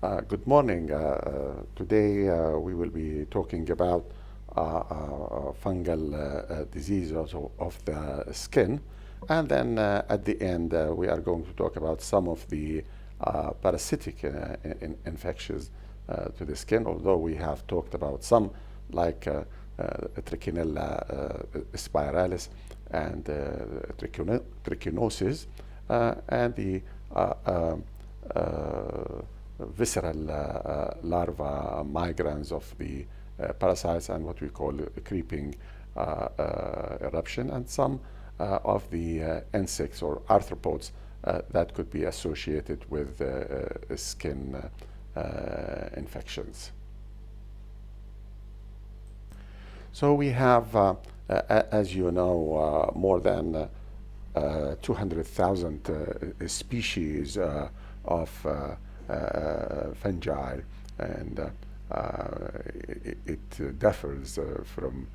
Good morning. Today we will be talking about fungal disease also of the skin. And then at the end, we are going to talk about some of the parasitic infections to the skin, although we have talked about some like Trichinella spiralis and trichinosis and the visceral larva migrans of the parasites and what we call creeping eruption, and some of the insects or arthropods that could be associated with skin infections. So we have, as you know, more than 200,000 species of fungi, and it differs from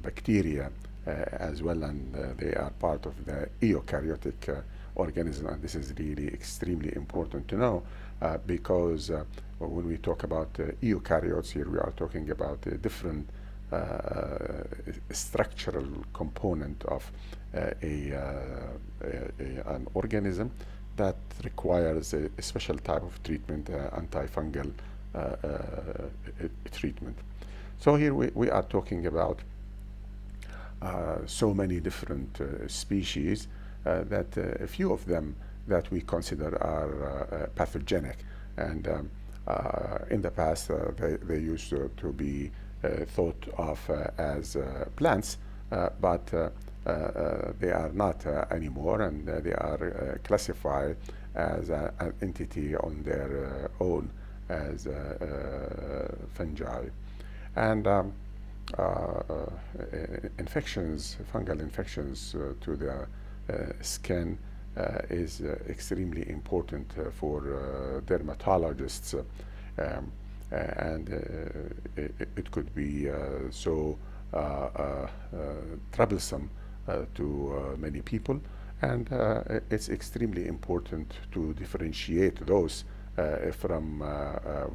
bacteria as well, and they are part of the eukaryotic organism. And this is really extremely important to know because when we talk about eukaryotes here, we are talking about a different structural component of an organism that requires a special type of treatment, antifungal treatment. So here we are talking about so many different species that a few of them that we consider are pathogenic. And in the past, they used to be thought of as plants, but they are not anymore, and they are classified as an entity on their own as fungi. And infections, fungal infections to the skin is extremely important for dermatologists, and it could be so troublesome to many people, and it's extremely important to differentiate those from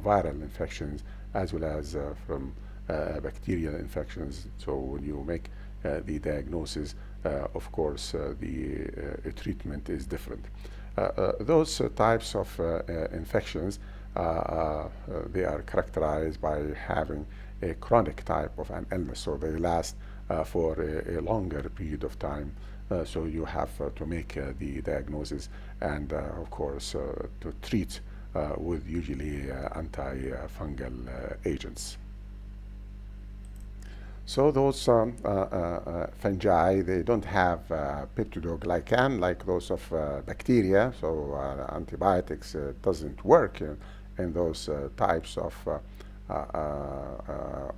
viral infections as well as from bacterial infections. So when you make the diagnosis, of course, the treatment is different. Those types of infections, they are characterized by having a chronic type of an illness, so they last for a longer period of time. So you have to make the diagnosis and, of course, to treat with usually antifungal agents. So those fungi, they don't have peptidoglycan like those of bacteria, so antibiotics doesn't work in those types of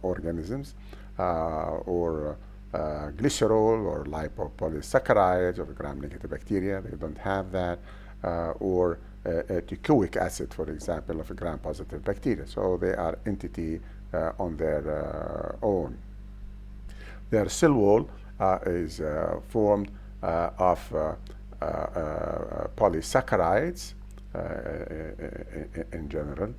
organisms, or glycerol or lipopolysaccharides of gram-negative bacteria, they don't have that, or teichoic acid, for example, of a gram-positive bacteria. So they are entity on their own. Their cell wall is formed of polysaccharides in general,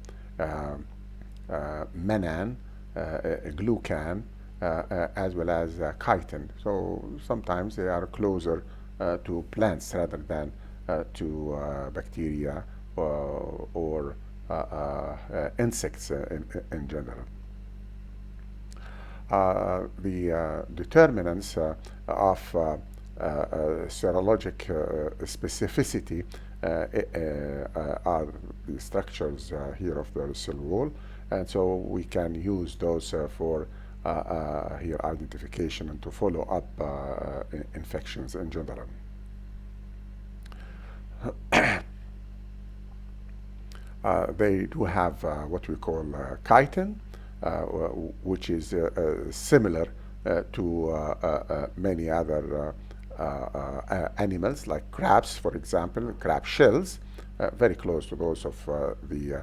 mannan, glucan, as well as chitin. So sometimes they are closer to plants rather than to bacteria or insects in general. The determinants of serologic specificity are the structures here of the cell wall, and so we can use those for here identification and to follow up infections in general. They do have what we call chitin, which is similar to many other animals, like crabs, for example, crab shells, very close to those of the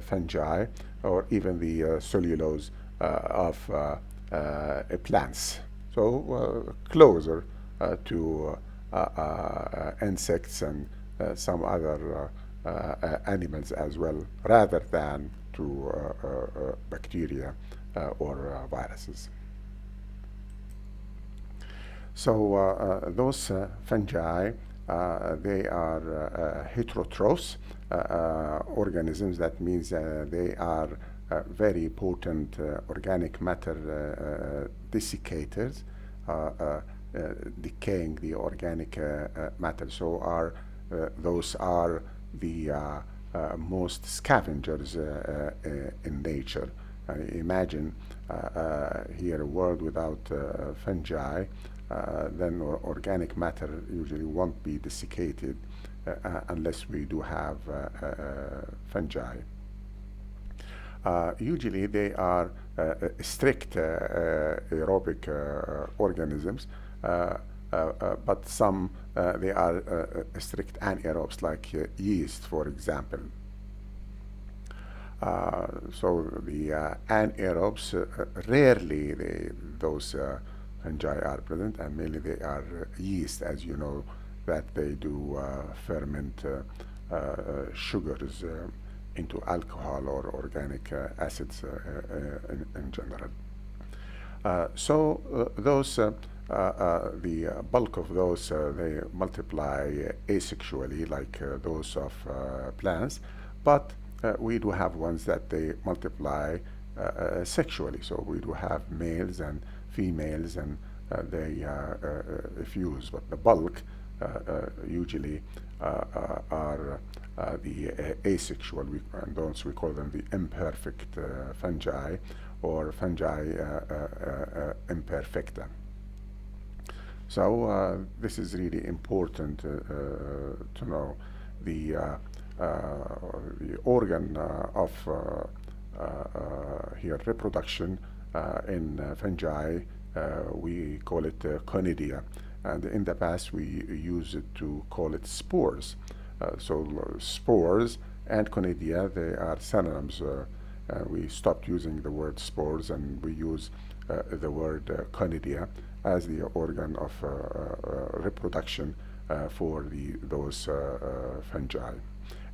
fungi, or even the cellulose of plants. So closer to insects and some other animals as well, rather than to bacteria or viruses. So those fungi, they are heterotrophs organisms. That means they are very potent organic matter desiccators, decaying the organic matter. So those are the most scavengers in nature. Imagine here a world without fungi, then organic matter usually won't be desiccated unless we do have fungi. Usually they are strict aerobic organisms, but some they are strict anaerobes, like yeast, for example. So the anaerobes, rarely those fungi are present, and mainly they are yeast, as you know, that they do ferment sugars into alcohol or organic acids in general. So those, the bulk of those, they multiply asexually, like those of plants, but we do have ones that they multiply sexually. So we do have males and females, and they fuse, but the bulk usually are the asexual, and those we call them the imperfect fungi, or fungi imperfecta. So this is really important to know. The organ of here reproduction in fungi, we call it conidia, and in the past we used to call it spores. So spores and conidia, they are synonyms. We stopped using the word spores, and we use the word conidia as the organ of reproduction for those fungi.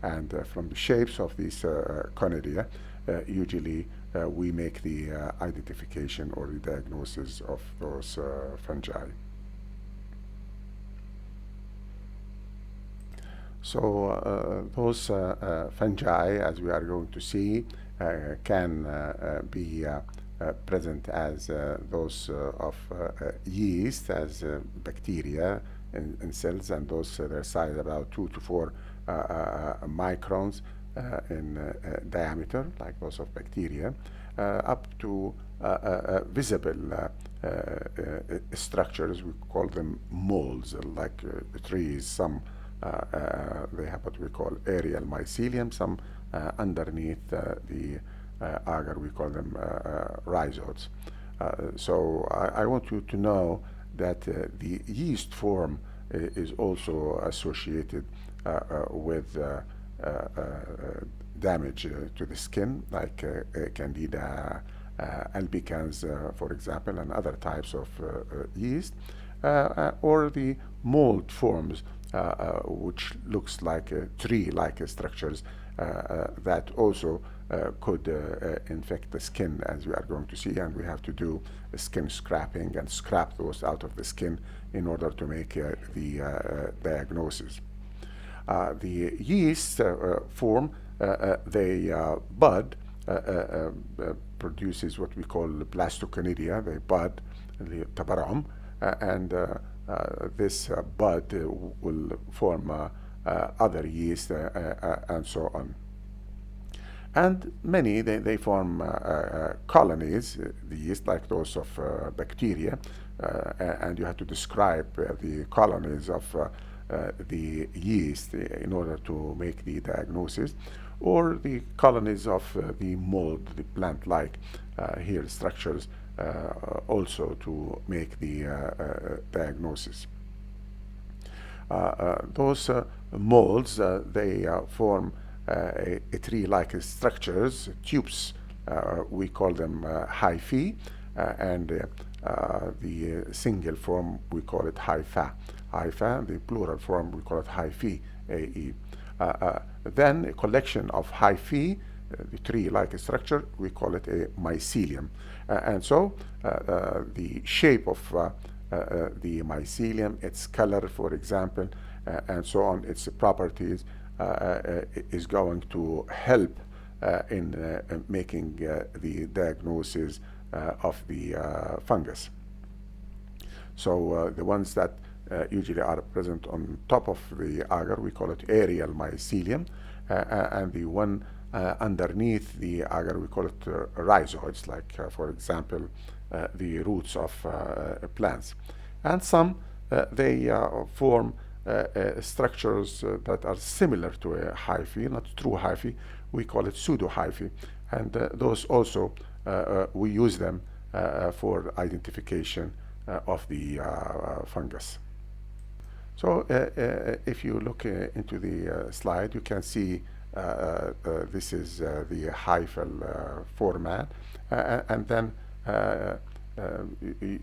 And from the shapes of these conidia, usually we make the identification or the diagnosis of those fungi. So those fungi, as we are going to see, can be present as those of yeast, as bacteria in cells, and those their size about 2 to 4 microns in diameter, like those of bacteria, up to visible structures. We call them molds, like trees. Some they have what we call aerial mycelium, some underneath the agar, we call them rhizoids. So I want you to know that the yeast form is also associated with damage to the skin, like Candida albicans, for example, and other types of yeast, or the mold forms, which looks like tree-like structures that also could infect the skin, as we are going to see, and we have to do skin scraping and scrap those out of the skin in order to make the diagnosis. The yeast form, they bud, produces what we call blastoconidia. They bud, the tabarum, and this bud will form other yeast and so on. And many, they form colonies, the yeast, like those of bacteria, and you have to describe the colonies of the yeast in order to make the diagnosis, or the colonies of the mold, the plant-like here structures, also to make the diagnosis. Those molds, they form a tree-like structures, tubes. We call them hyphae, and the single form we call it hypha. Hypha, the plural form we call it hyphae, AE. Then a collection of hyphae, the tree-like structure, we call it a mycelium. And so the shape of the mycelium, its color, for example, and so on, its properties, is going to help in making the diagnosis of the fungus. So the ones that usually are present on top of the agar, we call it aerial mycelium, and the one underneath the agar, we call it rhizoids, like for example the roots of plants. And some they form structures that are similar to a hyphae, not true hyphae. We call it pseudo hyphae, and those also we use them for identification of the fungus. So if you look into the slide, you can see this is the hyphal format, and then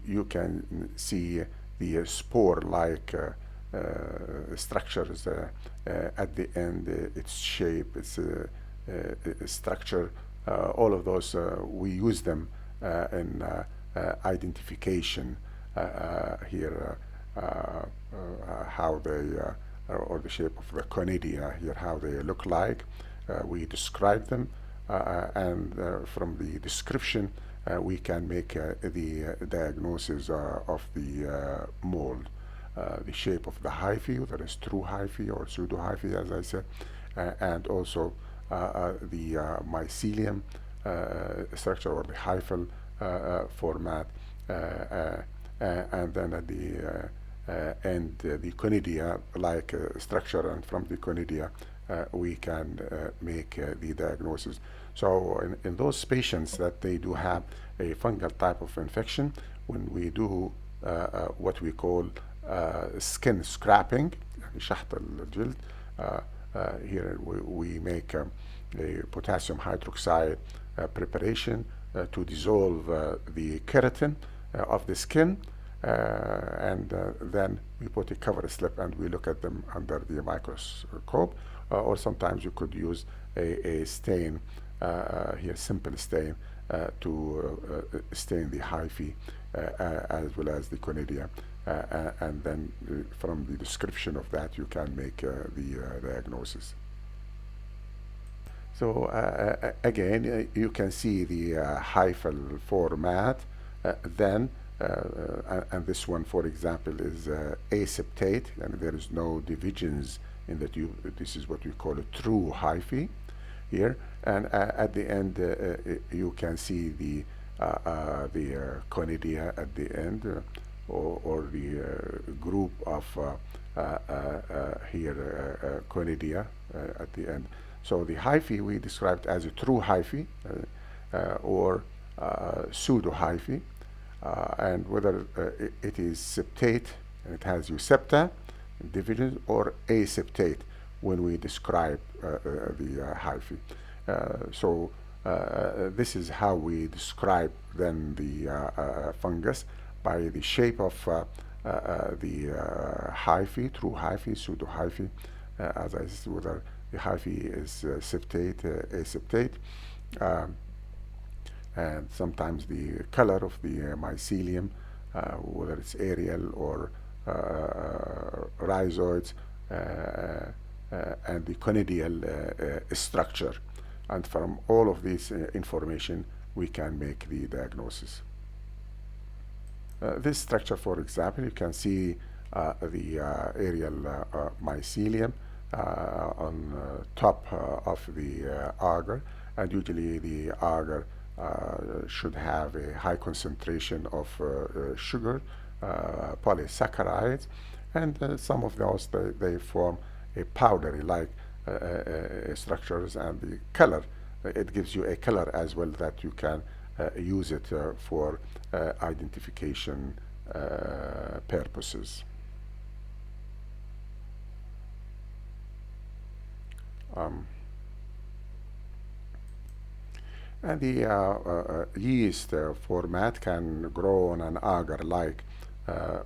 you can see the spore-like structures at the end, its shape, its structure, all of those, we use them in identification here, how they, or the shape of the conidia here, how they look like. We describe them, and from the description, we can make the diagnosis of the mold. The shape of the hyphae, whether it's true hyphae or pseudo hyphae, as I said, and also the mycelium structure, or the hyphal format, and then at the end, the conidia like structure, and from the conidia we can make the diagnosis. So in those patients that they do have a fungal type of infection, when we do what we call skin scraping, يعني شحط الجلد, here we make a potassium hydroxide preparation to dissolve the keratin of the skin, and then we put a cover slip and we look at them under the microscope, or sometimes you could use a stain, here simple stain, to stain the hyphae as well as the conidia, and then from the description of that you can make the diagnosis. So again, you can see the hyphal format, then and this one, for example, is aseptate, and there is no divisions in that. This is what we call a true hyphae here, and at the end you can see the conidia at the end, or the group of here conidia at the end. So the hyphae we described as a true hyphae or pseudo hyphae, and whether it is septate and it has eusepta division, or aseptate when we describe the hyphae. So this is how we describe then the fungus, by the shape of the hyphae, true hyphae, pseudo hyphae, as I said, whether the hyphae is septate, aseptate, and sometimes the color of the mycelium, whether it's aerial or rhizoids, and the conidial structure. And from all of this information, we can make the diagnosis. This structure, for example, you can see the aerial mycelium on top of the agar, and usually the agar should have a high concentration of sugar, polysaccharides, and some of those they form a powdery like structures, and the color, it gives you a color as well that you can use it for identification purposes. And the yeast format can grow on an agar-like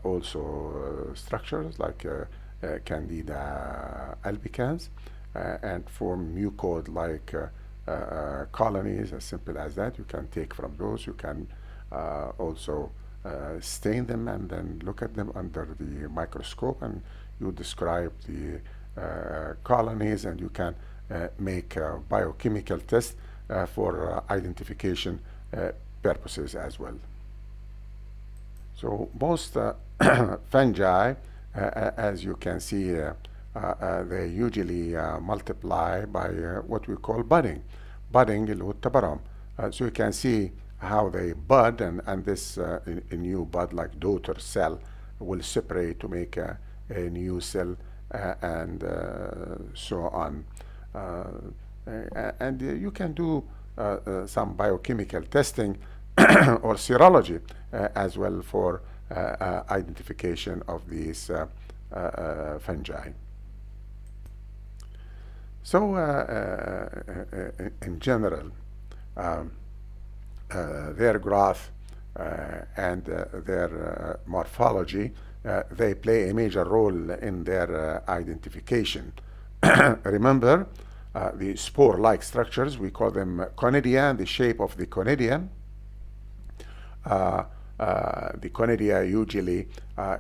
also structures like Candida albicans, and form mucoid-like colonies, as simple as that. You can take from those. You can also stain them and then look at them under the microscope, and you describe the colonies, and you can make a biochemical test for identification purposes as well. So most fungi, as you can see, they usually multiply by what we call budding. Budding اللي هو التبرم. So you can see how they bud, and this a new bud like daughter cell will separate to make a new cell, and so on. And you can do some biochemical testing or serology as well for identification of these fungi. So in general, their growth and their morphology, they play a major role in their identification. Remember, the spore-like structures, we call them conidia, and the shape of the conidia. The conidia usually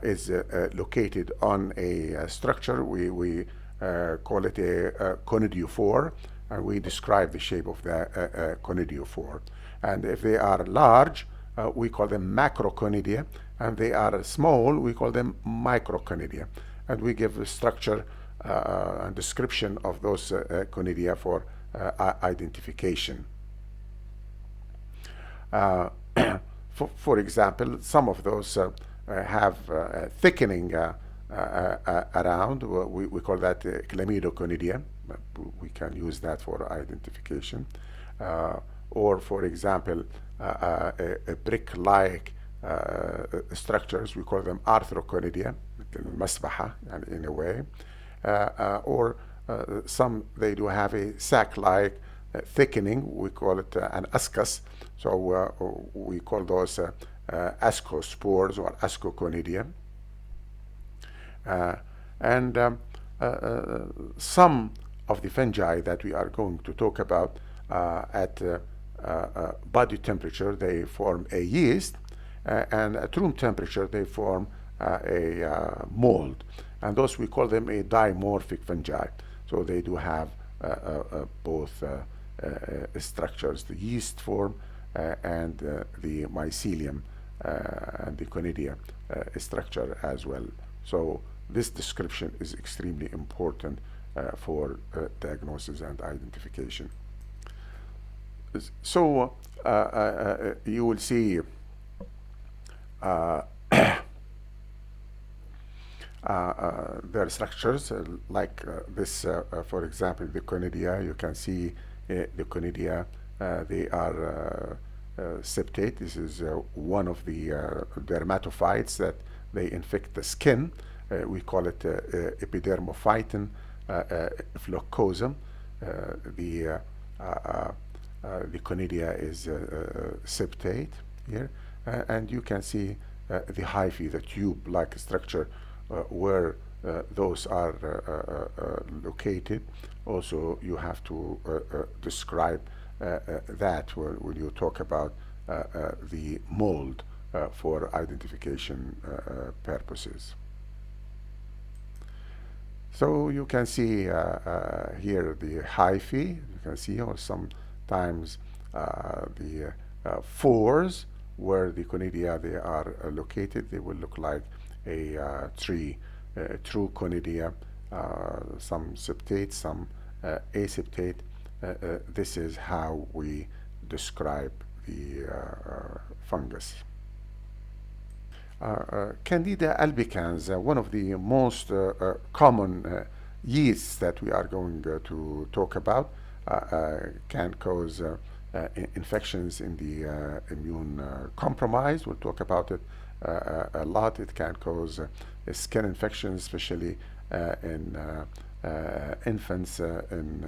is located on a structure. We call it a conidiophore, and we describe the shape of the conidiophore. And if they are large, we call them macroconidia, and they are small, we call them microconidia. And we give a structure and description of those conidia for identification. For example, some of those have thickening around. We call that chlamydoconidia. We can use that for identification. Or, for example, a brick-like structures, we call them arthroconidia, المسبحة, in a way. Or some, they do have a sac-like thickening. We call it an ascus. So we call those ascospores or ascoconidia. And some of the fungi that we are going to talk about at body temperature, they form a yeast, and at room temperature, they form a mold. And those, we call them a dimorphic fungi. So they do have both structures, the yeast form and the mycelium and the conidia structure as well. So this description is extremely important for diagnosis and identification. So you will see their structures like this, for example, the conidia. You can see the conidia, they are septate. This is one of the dermatophytes that they infect the skin. We call it epidermophyton flocosum. The conidia is septate here, and you can see the hyphae, the tube-like structure where those are located. Also, you have to describe that when you talk about the mold for identification purposes. So you can see here the hyphae. You can see, or sometimes the pores where the conidia they are located. They will look like a tree, true conidia, some septate, some aseptate. This is how we describe the fungus. Candida albicans, one of the most common yeasts that we are going to talk about, can cause infections in the immune compromised. We'll talk about it a lot. It can cause skin infections, especially in infants in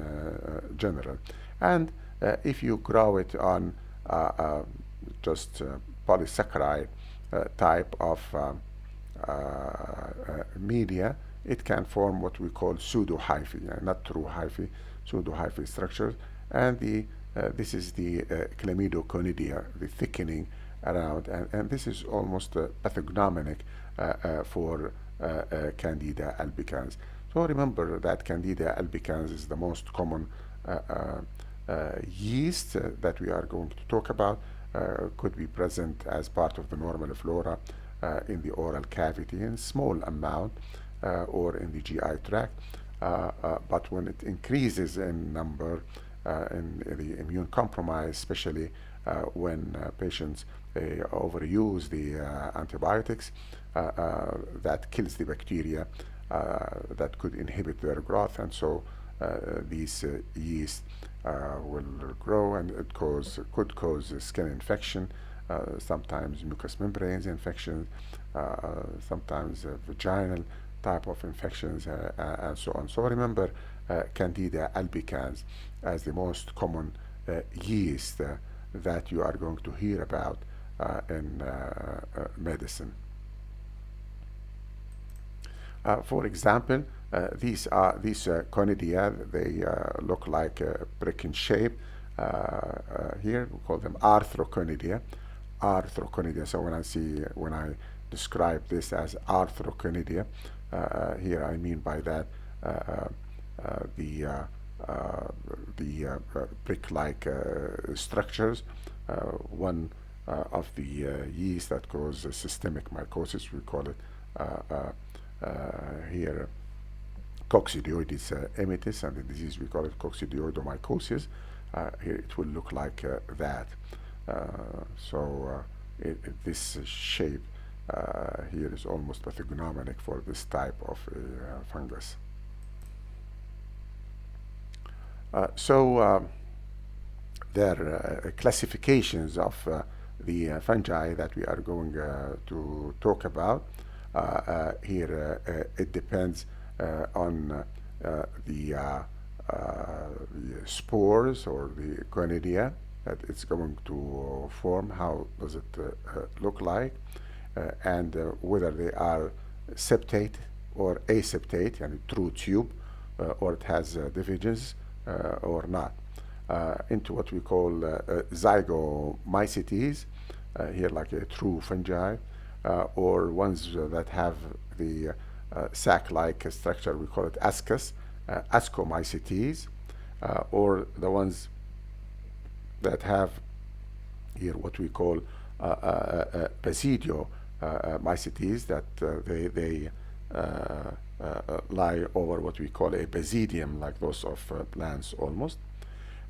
general. And if you grow it on just polysaccharide type of media, it can form what we call pseudo-hyphae, not true hyphae, pseudo-hyphae structures. And this is the chlamydoconidia, the thickening around, and this is almost pathognomonic for Candida albicans. So remember that Candida albicans is the most common yeast that we are going to talk about. Could be present as part of the normal flora in the oral cavity in small amount or in the GI tract. But when it increases in number in the immune compromise, especially when patients overuse the antibiotics, that kills the bacteria that could inhibit their growth, and so these yeast will grow, and it could cause skin infection, sometimes mucous membranes infections, sometimes vaginal type of infections, and so on. So remember Candida albicans as the most common yeast that you are going to hear about in medicine. For example, these conidia, they look like a brick in shape. Here we call them arthroconidia. Arthroconidia. So when I describe this as arthroconidia, here I mean by that the brick-like structures. One of the yeast that causes systemic mycosis, we call it here Coccidioides emitis, and the disease we call it coccidioidomycosis. Here it will look like that. This shape here is almost pathognomonic for this type of fungus. There are classifications of the fungi that we are going to talk about. Here it depends on the spores or the conidia that it's going to form. How does it look like, and whether they are septate or aseptate, and true tube, or it has divisions or not, into what we call zygomycetes, here like a true fungi, or ones that have the sac-like structure, we call it ascus, ascomycetes, or the ones that have here what we call basidiomycetes, that they lie over what we call a basidium, like those of plants almost.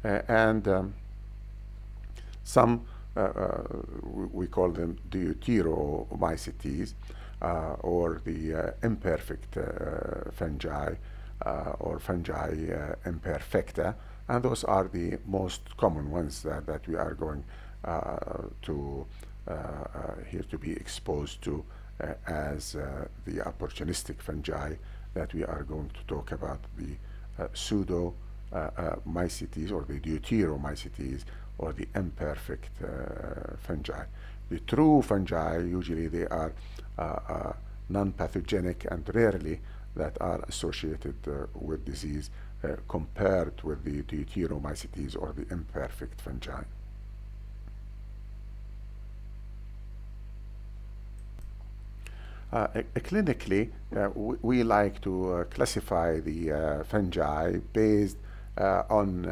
And some we call them deuteromycetes, or the imperfect fungi, or fungi imperfecta, and those are the most common ones that we are going to here to be exposed to as the opportunistic fungi that we are going to talk about, the pseudomycetes or the deuteromycetes, or the imperfect fungi. The true fungi, usually they are non-pathogenic and rarely that are associated with disease compared with the deuteromycetes or the imperfect fungi. Clinically, we like to classify the fungi based on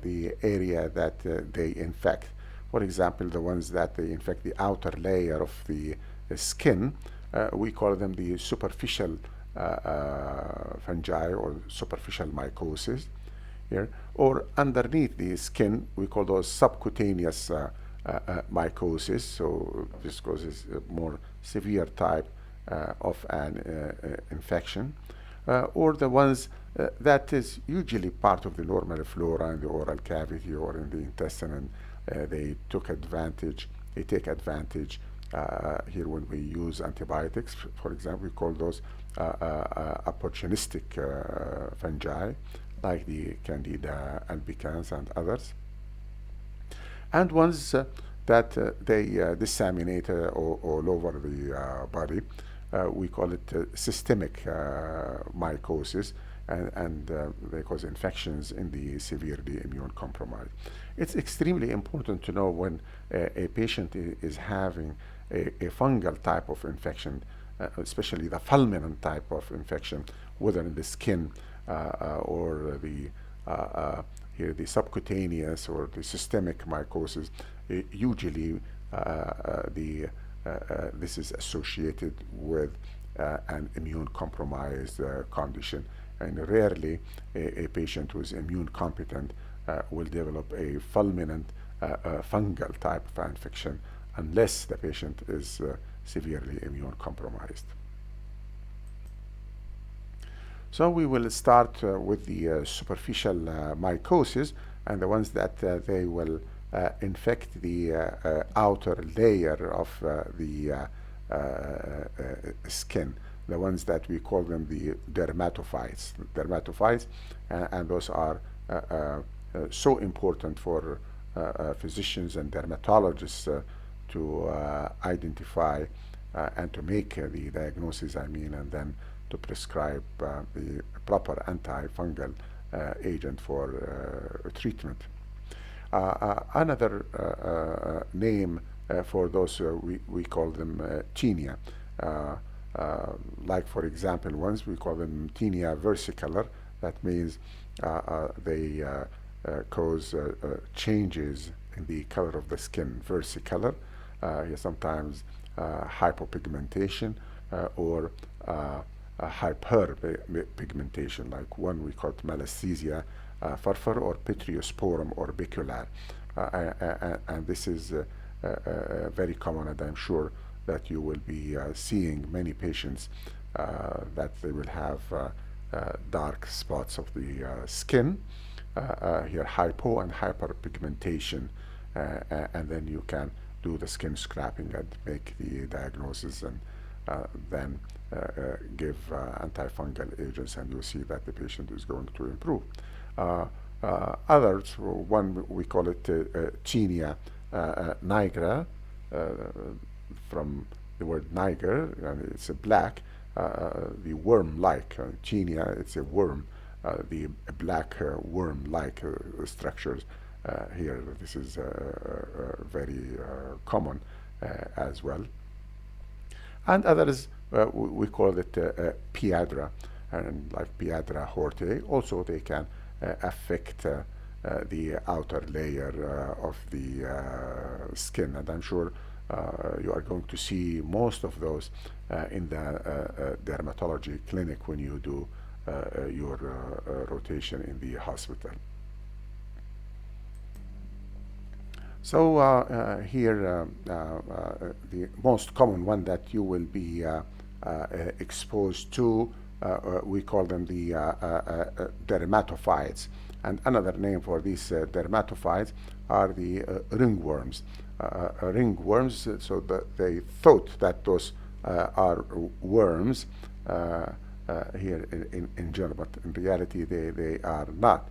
the area that they infect. For example, the ones that they infect the outer layer of the skin, we call them the superficial fungi or superficial mycosis here, or underneath the skin, we call those subcutaneous mycosis. So this causes a more severe type of an infection, or the ones that is usually part of the normal flora in the oral cavity or in the intestine, and they take advantage here when we use antibiotics. For example, we call those opportunistic fungi, like the Candida albicans and others, and ones that they disseminate all over the body. we call it systemic mycosis, and they cause infections in the severely immune compromised. It's extremely important to know when a patient is having a fungal type of infection, especially the fulminant type of infection, whether in the skin or here the subcutaneous or the systemic mycosis. Usually, this is associated with an immune compromised condition, and rarely a patient who is immune competent will develop a fulminant fungal type of infection unless the patient is severely immune compromised. So we will start with the superficial mycosis, and the ones that they will infect the outer layer of the skin, the ones that we call them the dermatophytes. And those are so important for physicians and dermatologists to identify and to make the diagnosis, and then to prescribe the proper antifungal agent for treatment. Another name for those, we call them tinea. Like, for example, ones we call them tinea versicolor. That means they cause changes in the color of the skin, versicolor. Sometimes hypopigmentation or hyperpigmentation, like one we call melasthesia furfur or pitriosporum orbicular. And this is very common, and I'm sure that you will be seeing many patients that they will have dark spots of the skin, here hypo and hyperpigmentation, and then you can do the skin scraping and make the diagnosis, and then give antifungal agents, and you'll see that the patient is going to improve. Others, one we call it tinea nigra, from the word niger, and it's a black, the worm-like tinea. It's a worm, the black worm-like structures here. This is very common as well. And others, we call it piedra, and like piedra horte. Also, they can affect the outer layer of the skin, and I'm sure you are going to see most of those in the dermatology clinic when you do your rotation in the hospital. So here, the most common one that you will be exposed to, we call them the dermatophytes. And another name for these dermatophytes are the ringworms. Ringworms, so that they thought that those are worms here in general, but in reality they are not.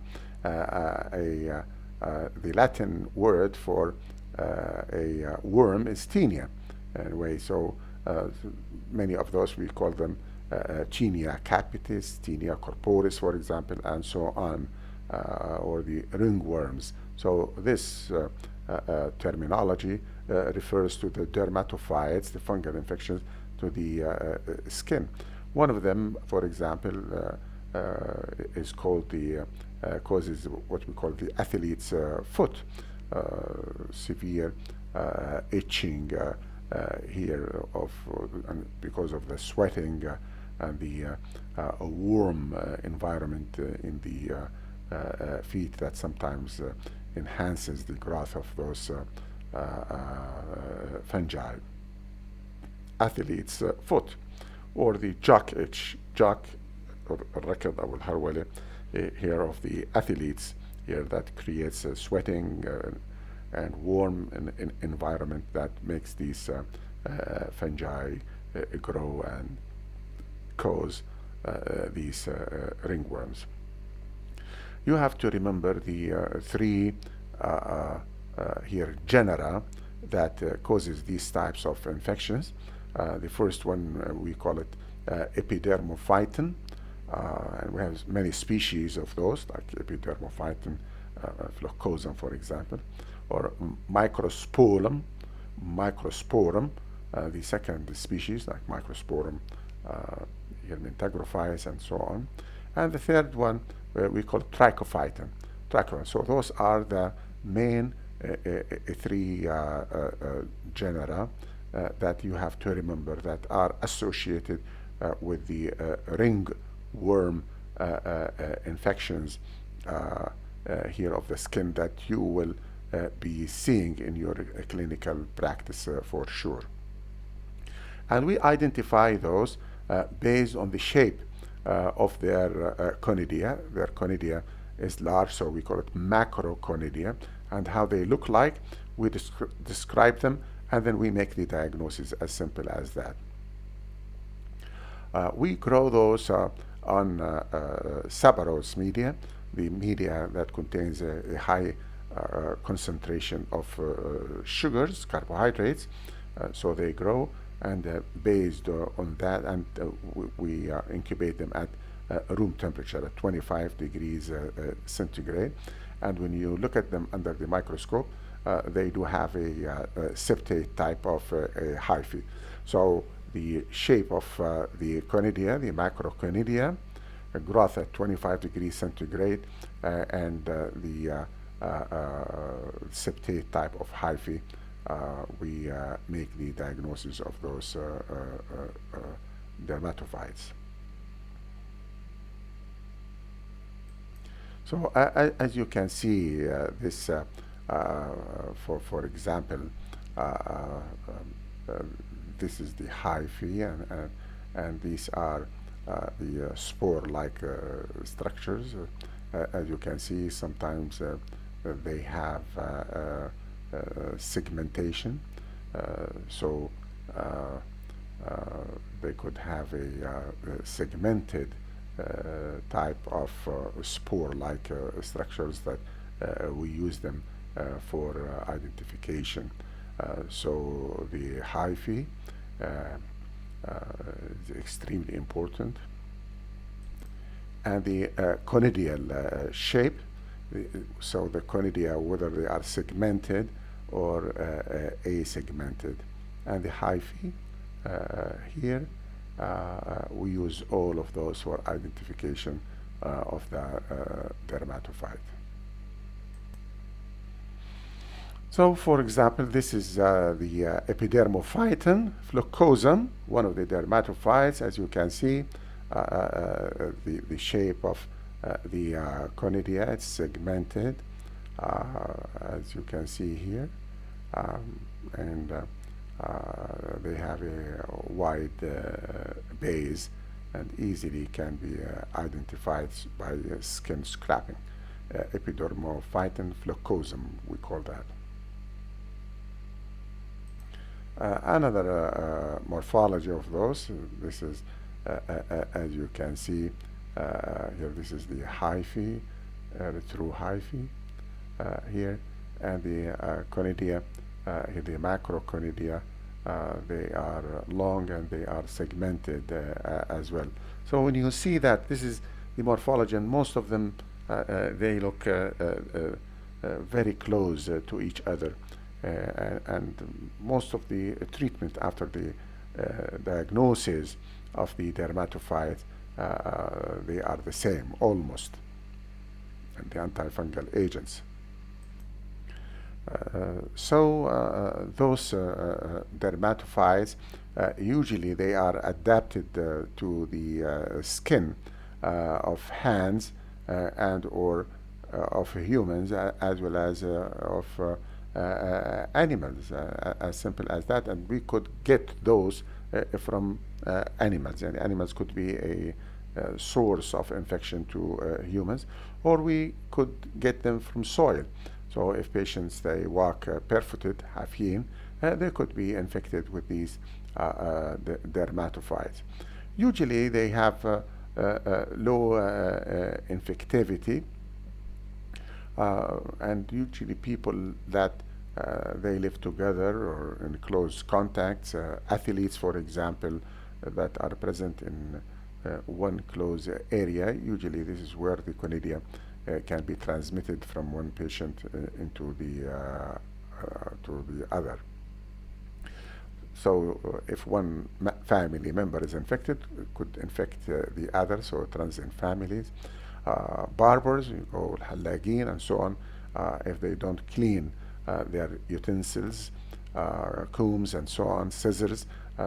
The Latin word for a worm is tinea. Anyway, so many of those we call them tinea capitis, tinea corporis, for example, and so on, or the ringworms. So this terminology refers to the dermatophytes, the fungal infections to the skin. One of them, for example, is called the causes what we call the athlete's foot, severe itching here of because of the sweating and the warm environment in the feet that sometimes enhances the growth of those fungi. Athlete's foot, or the jock itch, jock الركض أو الهرولة here of the athletes here, that creates a sweating and warm environment that makes these fungi grow and cause these ringworms. You have to remember the three here genera that causes these types of infections. The first one, we call it epidermophyton, and we have many species of those, like epidermophyton flocosum, for example, or microsporum, the second species, like microsporum helmintagrophyes, and so on. And the third one we call trichophyton. So those are the main three genera that you have to remember that are associated with the ringworm infections here of the skin that you will be seeing in your clinical practice for sure. And we identify those based on the shape of their conidia. Their conidia is large, so we call it macroconidia. And how they look like, we describe them, and then we make the diagnosis as simple as that. We grow those on saccharose media, the media that contains a high concentration of sugars, carbohydrates. So they grow, and based on that, and we incubate them at room temperature at 25 degrees centigrade. And when you look at them under the microscope, they do have a septate type of hyphae. So the shape of the conidia, the macroconidia, growth at 25 degrees centigrade, and the septate type of hyphae, we make the diagnosis of those dermatophytes. So as you can see, this, for example, this is the hyphae, and these are the spore-like structures. As you can see, sometimes they have segmentation, so they could have a segmented type of spore-like structures that we use them for identification. So the hyphae is extremely important, and the conidial shape. So the conidia, whether they are segmented or asegmented, and the hyphae here. We use all of those for identification of the dermatophyte. So, for example, this is the epidermophyton flocosum, one of the dermatophytes. As you can see, the shape of the conidia, it's segmented, as you can see here, and they have a wide base and easily can be identified by skin scraping. Epidermophyton flocosum, we call that. Another morphology of those, this is, as you can see here, this is the hyphae, the true hyphae here, and the conidia, here the macroconidia, they are long and they are segmented as well. So when you see that, this is the morphology, and most of them, they look very close to each other. And most of the treatment after the diagnosis of the dermatophyte, they are the same almost, and the antifungal agents. Those dermatophytes, usually they are adapted to the skin of hands and or of humans, as well as of animals, as simple as that. And we could get those from animals, and animals could be a source of infection to humans, or we could get them from soil. So if patients, they walk barefooted, hafyin, they could be infected with these dermatophytes. Usually they have low infectivity, and usually people that they live together or in close contacts. Athletes, for example, that are present in one close area, usually this is where the chlamydia can be transmitted from one patient into the to the other. So if one family member is infected, it could infect the other, so it runs in families. Barbers, or halagin, and so on, if they don't clean their utensils, combs, and so on, scissors,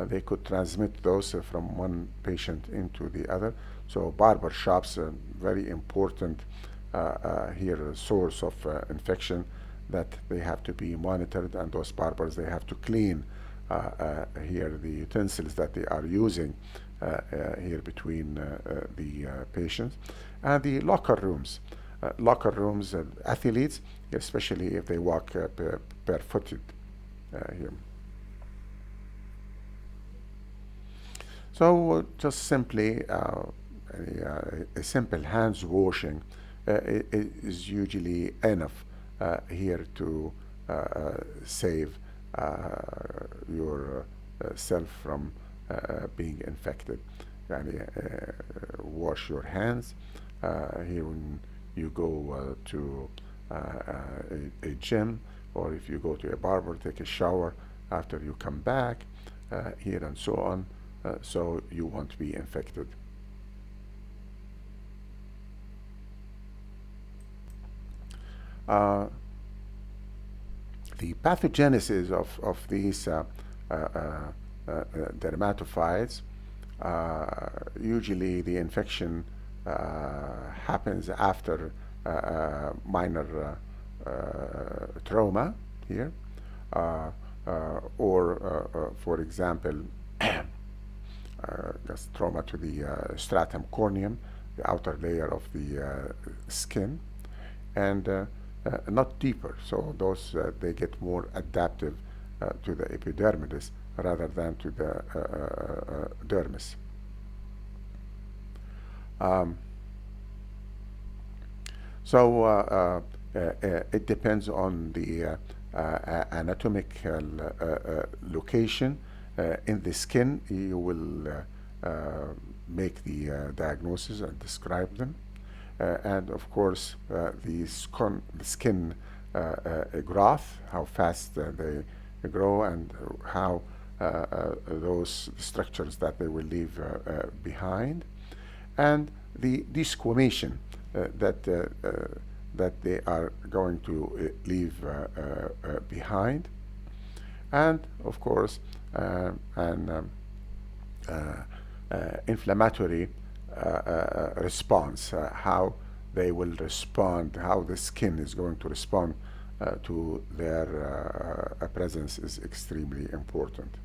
they could transmit those from one patient into the other. So barber shops are very important here source of infection that they have to be monitored, and those barbers, they have to clean here the utensils that they are using here between the patients. And the locker rooms. Athletes, especially if they walk barefooted here. So just simply a simple hands washing is usually enough here to save your self from being infected. Yani, wash your hands here when you go to a gym, or if you go to a barber, take a shower after you come back here, and so on, so you won't be infected. The pathogenesis of these dermatophytes, usually the infection happens after minor trauma here, or for example, just trauma to the stratum corneum, the outer layer of the skin, and not deeper. So those they get more adaptive to the epidermis rather than to the dermis. So it depends on the anatomical location in the skin. You will make the diagnosis and describe them. And of course, the skin growth, how fast they grow, and how those structures that they will leave behind, and the desquamation that they are going to leave behind, and of course an inflammatory response, how they will respond, how the skin is going to respond to their presence is extremely important.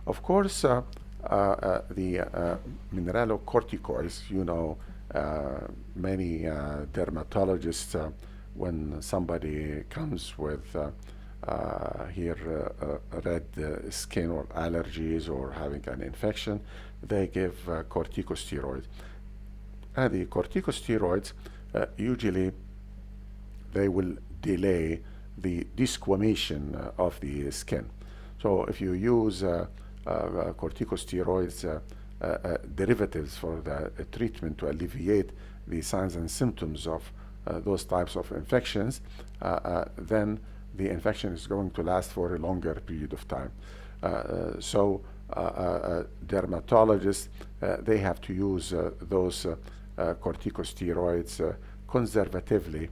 Of course, the mineralocorticoids, many dermatologists, when somebody comes with red skin or allergies or having an infection, they give corticosteroids. And the corticosteroids, usually they will delay the desquamation of the skin. So if you use corticosteroids derivatives for the treatment to alleviate the signs and symptoms of those types of infections, then the infection is going to last for a longer period of time. So dermatologists, they have to use those corticosteroids conservatively,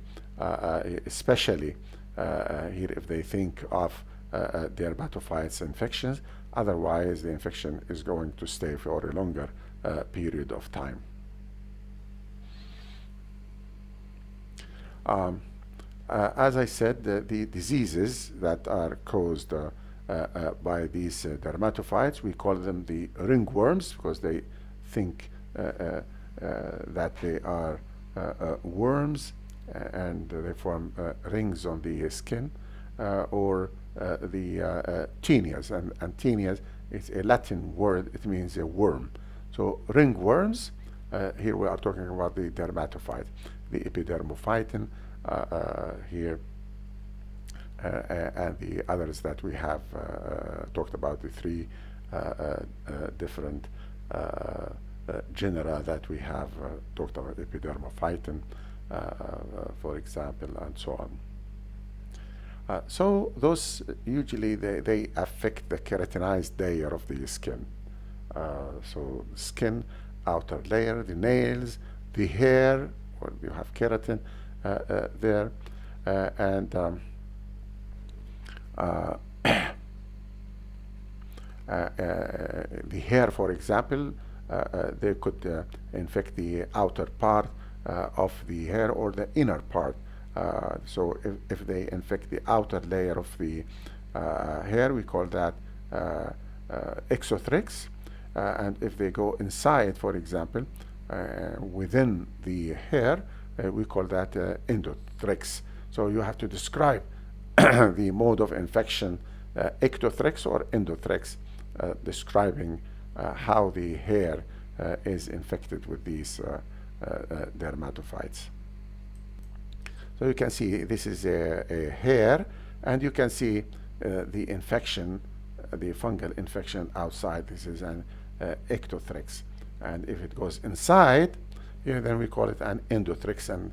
especially here if they think of dermatophytes infections. Otherwise, the infection is going to stay for a longer period of time. As I said, the diseases that are caused by these dermatophytes, we call them the ringworms, because they think that they are worms, and they form rings on the skin, or the tenias, and tenias is a Latin word, it means a worm. So ringworms, here we are talking about the dermatophyte, the epidermophyton here and the others that we have talked about, the three different genera that we have talked about, epidermophyton, for example, and so on. So those usually they affect the keratinized layer of the skin. So skin, outer layer, the nails, the hair, where you have keratin there, and the hair, for example, they could infect the outer part of the hair or the inner part. So if they infect the outer layer of the hair, we call that exothrix. And if they go inside, for example, within the hair, we call that endothrix. So you have to describe the mode of infection, ectothrix or endothrix, describing how the hair is infected with these dermatophytes. So you can see this is a hair, and you can see the infection, the fungal infection outside. This is an ectothrix. And if it goes inside, then we call it an endothrix and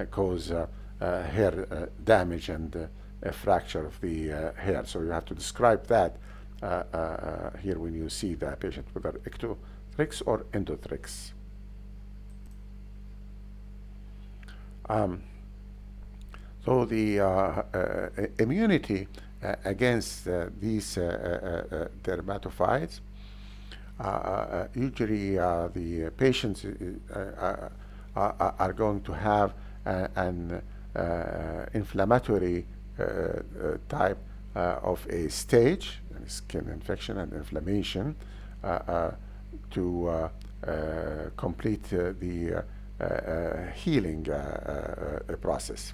cause hair damage and a fracture of the hair. So you have to describe that here when you see the patient with an ectothrix or endothrix. So the immunity against these dermatophytes, usually the patients are going to have an inflammatory type of a stage, skin infection and inflammation, to complete the healing process.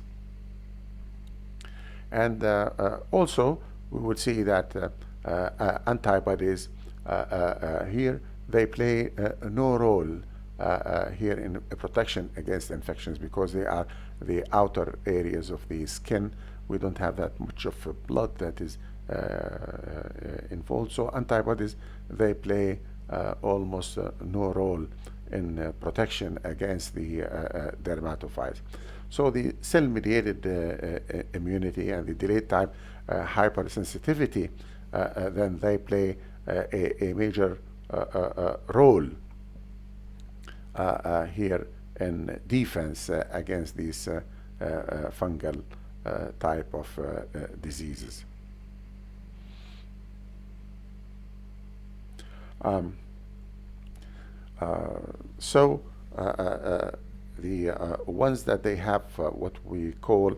And also, we would see that antibodies here, they play no role here in protection against infections because they are the outer areas of the skin. We don't have that much of blood that is involved. So antibodies, they play almost no role in protection against the dermatophytes. So the cell-mediated immunity and the delayed type hypersensitivity, then they play a major role here in defense against these fungal type of diseases. So the ones that they have what we call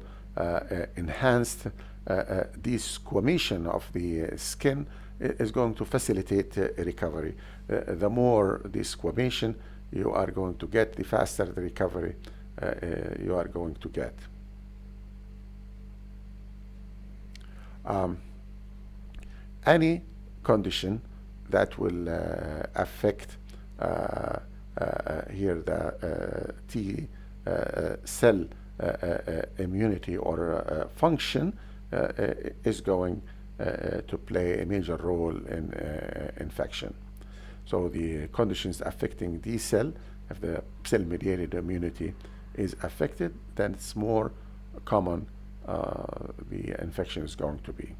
enhanced desquamation of the skin is going to facilitate recovery. The more desquamation you are going to get, the faster the recovery you are going to get. Any condition that will affect here the T cell immunity or function is going to play a major role in infection. So the conditions affecting the cell, if the cell-mediated immunity is affected, then it's more common the infection is going to be.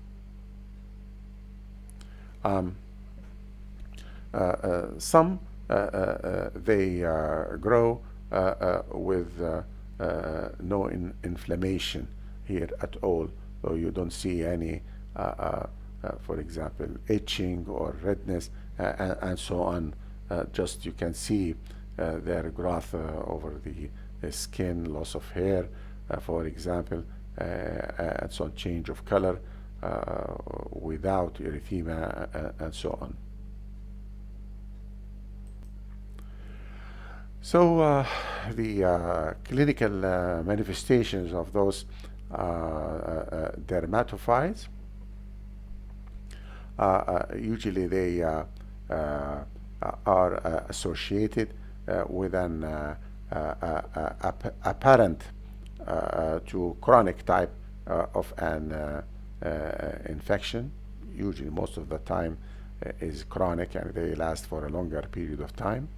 Some they grow with no inflammation here at all, so you don't see any, for example, itching or redness and so on. Just you can see their growth over the skin, loss of hair, for example, and so on, change of color without erythema and so on. So the clinical manifestations of those dermatophytes, usually they are associated with an apparent to chronic type of an infection. Usually, most of the time, is chronic and they last for a longer period of time.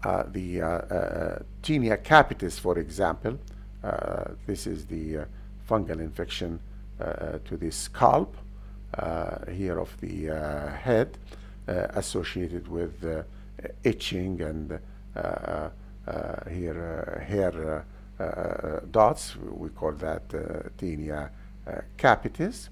The tinea capitis, for example, this is the fungal infection to the scalp here of the head, associated with itching and here hair dots. We call that tinea capitis,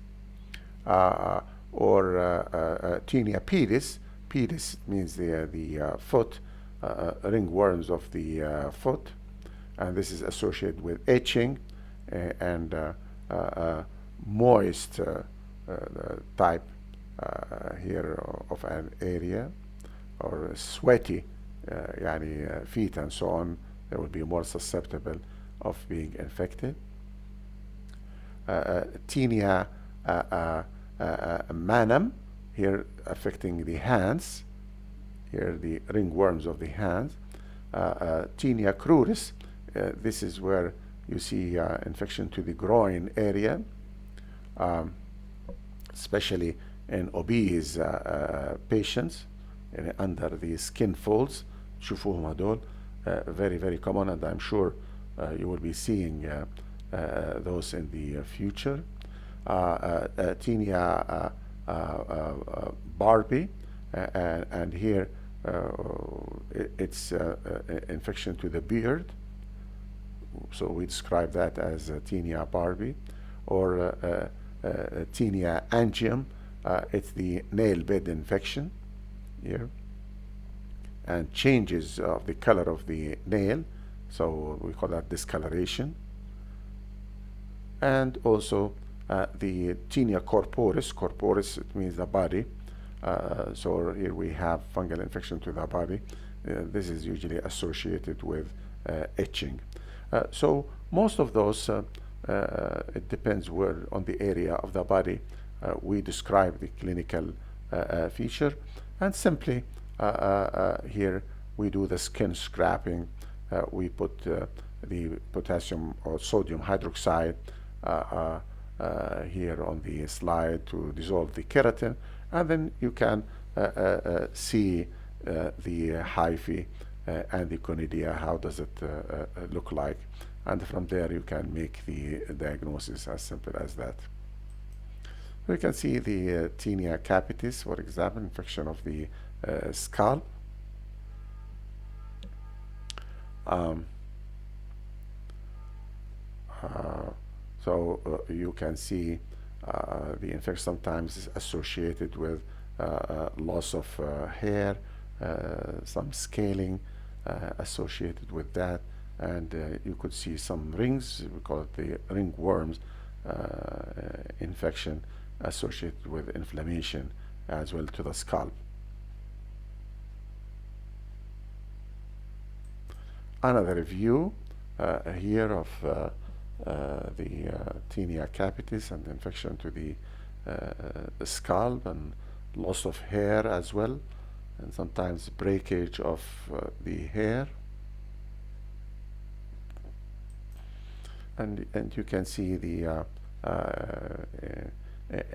or tinea pedis. Pedis means the foot, ringworms of the foot, and this is associated with itching and moist type here of an area, or sweaty يعني feet and so on. They will be more susceptible of being infected. Tinea manum, here affecting the hands, here the ringworms of the hands. Tinea cruris, this is where you see infection to the groin area, especially in obese patients under the skin folds. شوفوهم هدول very very common, and I'm sure you will be seeing those in the future. Tinea barbae, and here it's infection to the beard, so we describe that as tinea barbae. Or tinea angium, it's the nail bed infection here, and changes of the color of the nail, so we call that discoloration. And also the tinea corporis. Corporis, it means the body. So here we have fungal infection to the body. This is usually associated with itching. So most of those, it depends where on the area of the body we describe the clinical feature. And simply here we do the skin scraping. We put the potassium or sodium hydroxide here on the slide to dissolve the keratin, and then you can see the hyphae and the conidia. How does it look like? And from there you can make the diagnosis, as simple as that. We can see the tinea capitis, for example, infection of the scalp. So you can see the infection sometimes is associated with loss of hair, some scaling associated with that, and you could see some rings. We call it the ringworms infection associated with inflammation as well to the scalp. Another view here of the tinea capitis and infection to the scalp, and loss of hair as well, and sometimes breakage of the hair. And you can see the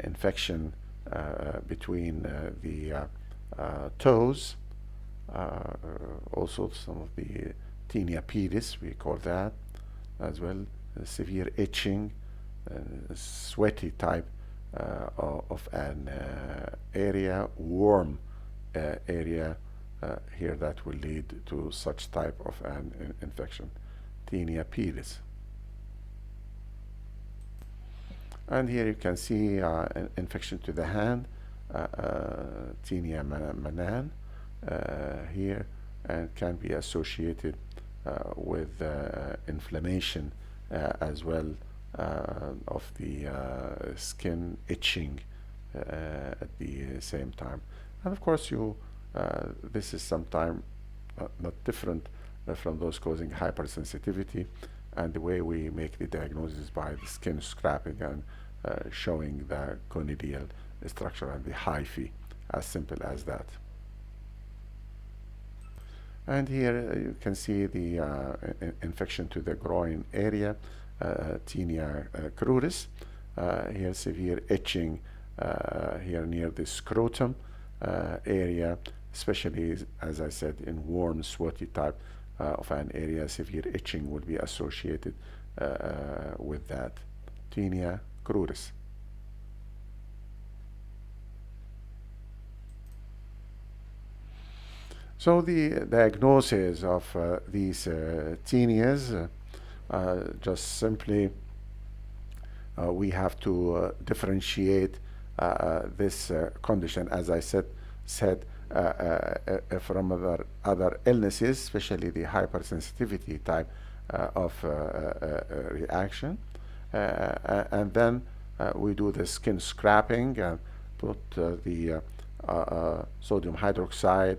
infection between the toes, also some of the tinea pedis, we call that as well. Severe itching, sweaty type of an area, warm area here that will lead to such type of an infection, tinea pedis. And here you can see an infection to the hand, tinea manan here, and can be associated with inflammation as well of the skin, itching at the same time. And of course this is sometimes not different from those causing hypersensitivity, and the way we make the diagnosis by the skin scraping and showing the conidial structure and the hyphae, as simple as that. And here you can see the infection to the groin area, tinea cruris. Here severe itching here near the scrotum area, especially as I said in warm, sweaty type of an area. Severe itching will be associated with that. Tinea cruris. So the diagnosis of these tinnias, just simply we have to differentiate this condition, as I said from other illnesses, especially the hypersensitivity type of reaction. And then we do the skin scraping and put the sodium hydroxide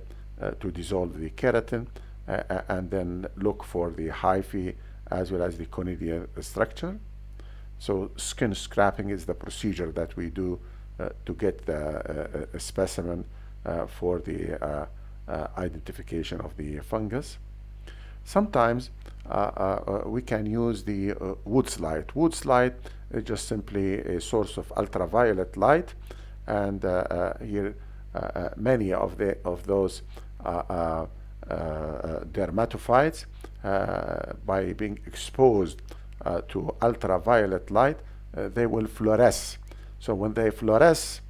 to dissolve the keratin, and then look for the hyphae as well as the conidia structure. So skin scraping is the procedure that we do to get a specimen for the identification of the fungus. Sometimes we can use the Woods light. Woods light is just simply a source of ultraviolet light, and here many of those dermatophytes, by being exposed to ultraviolet light, they will fluoresce. So when they fluoresce,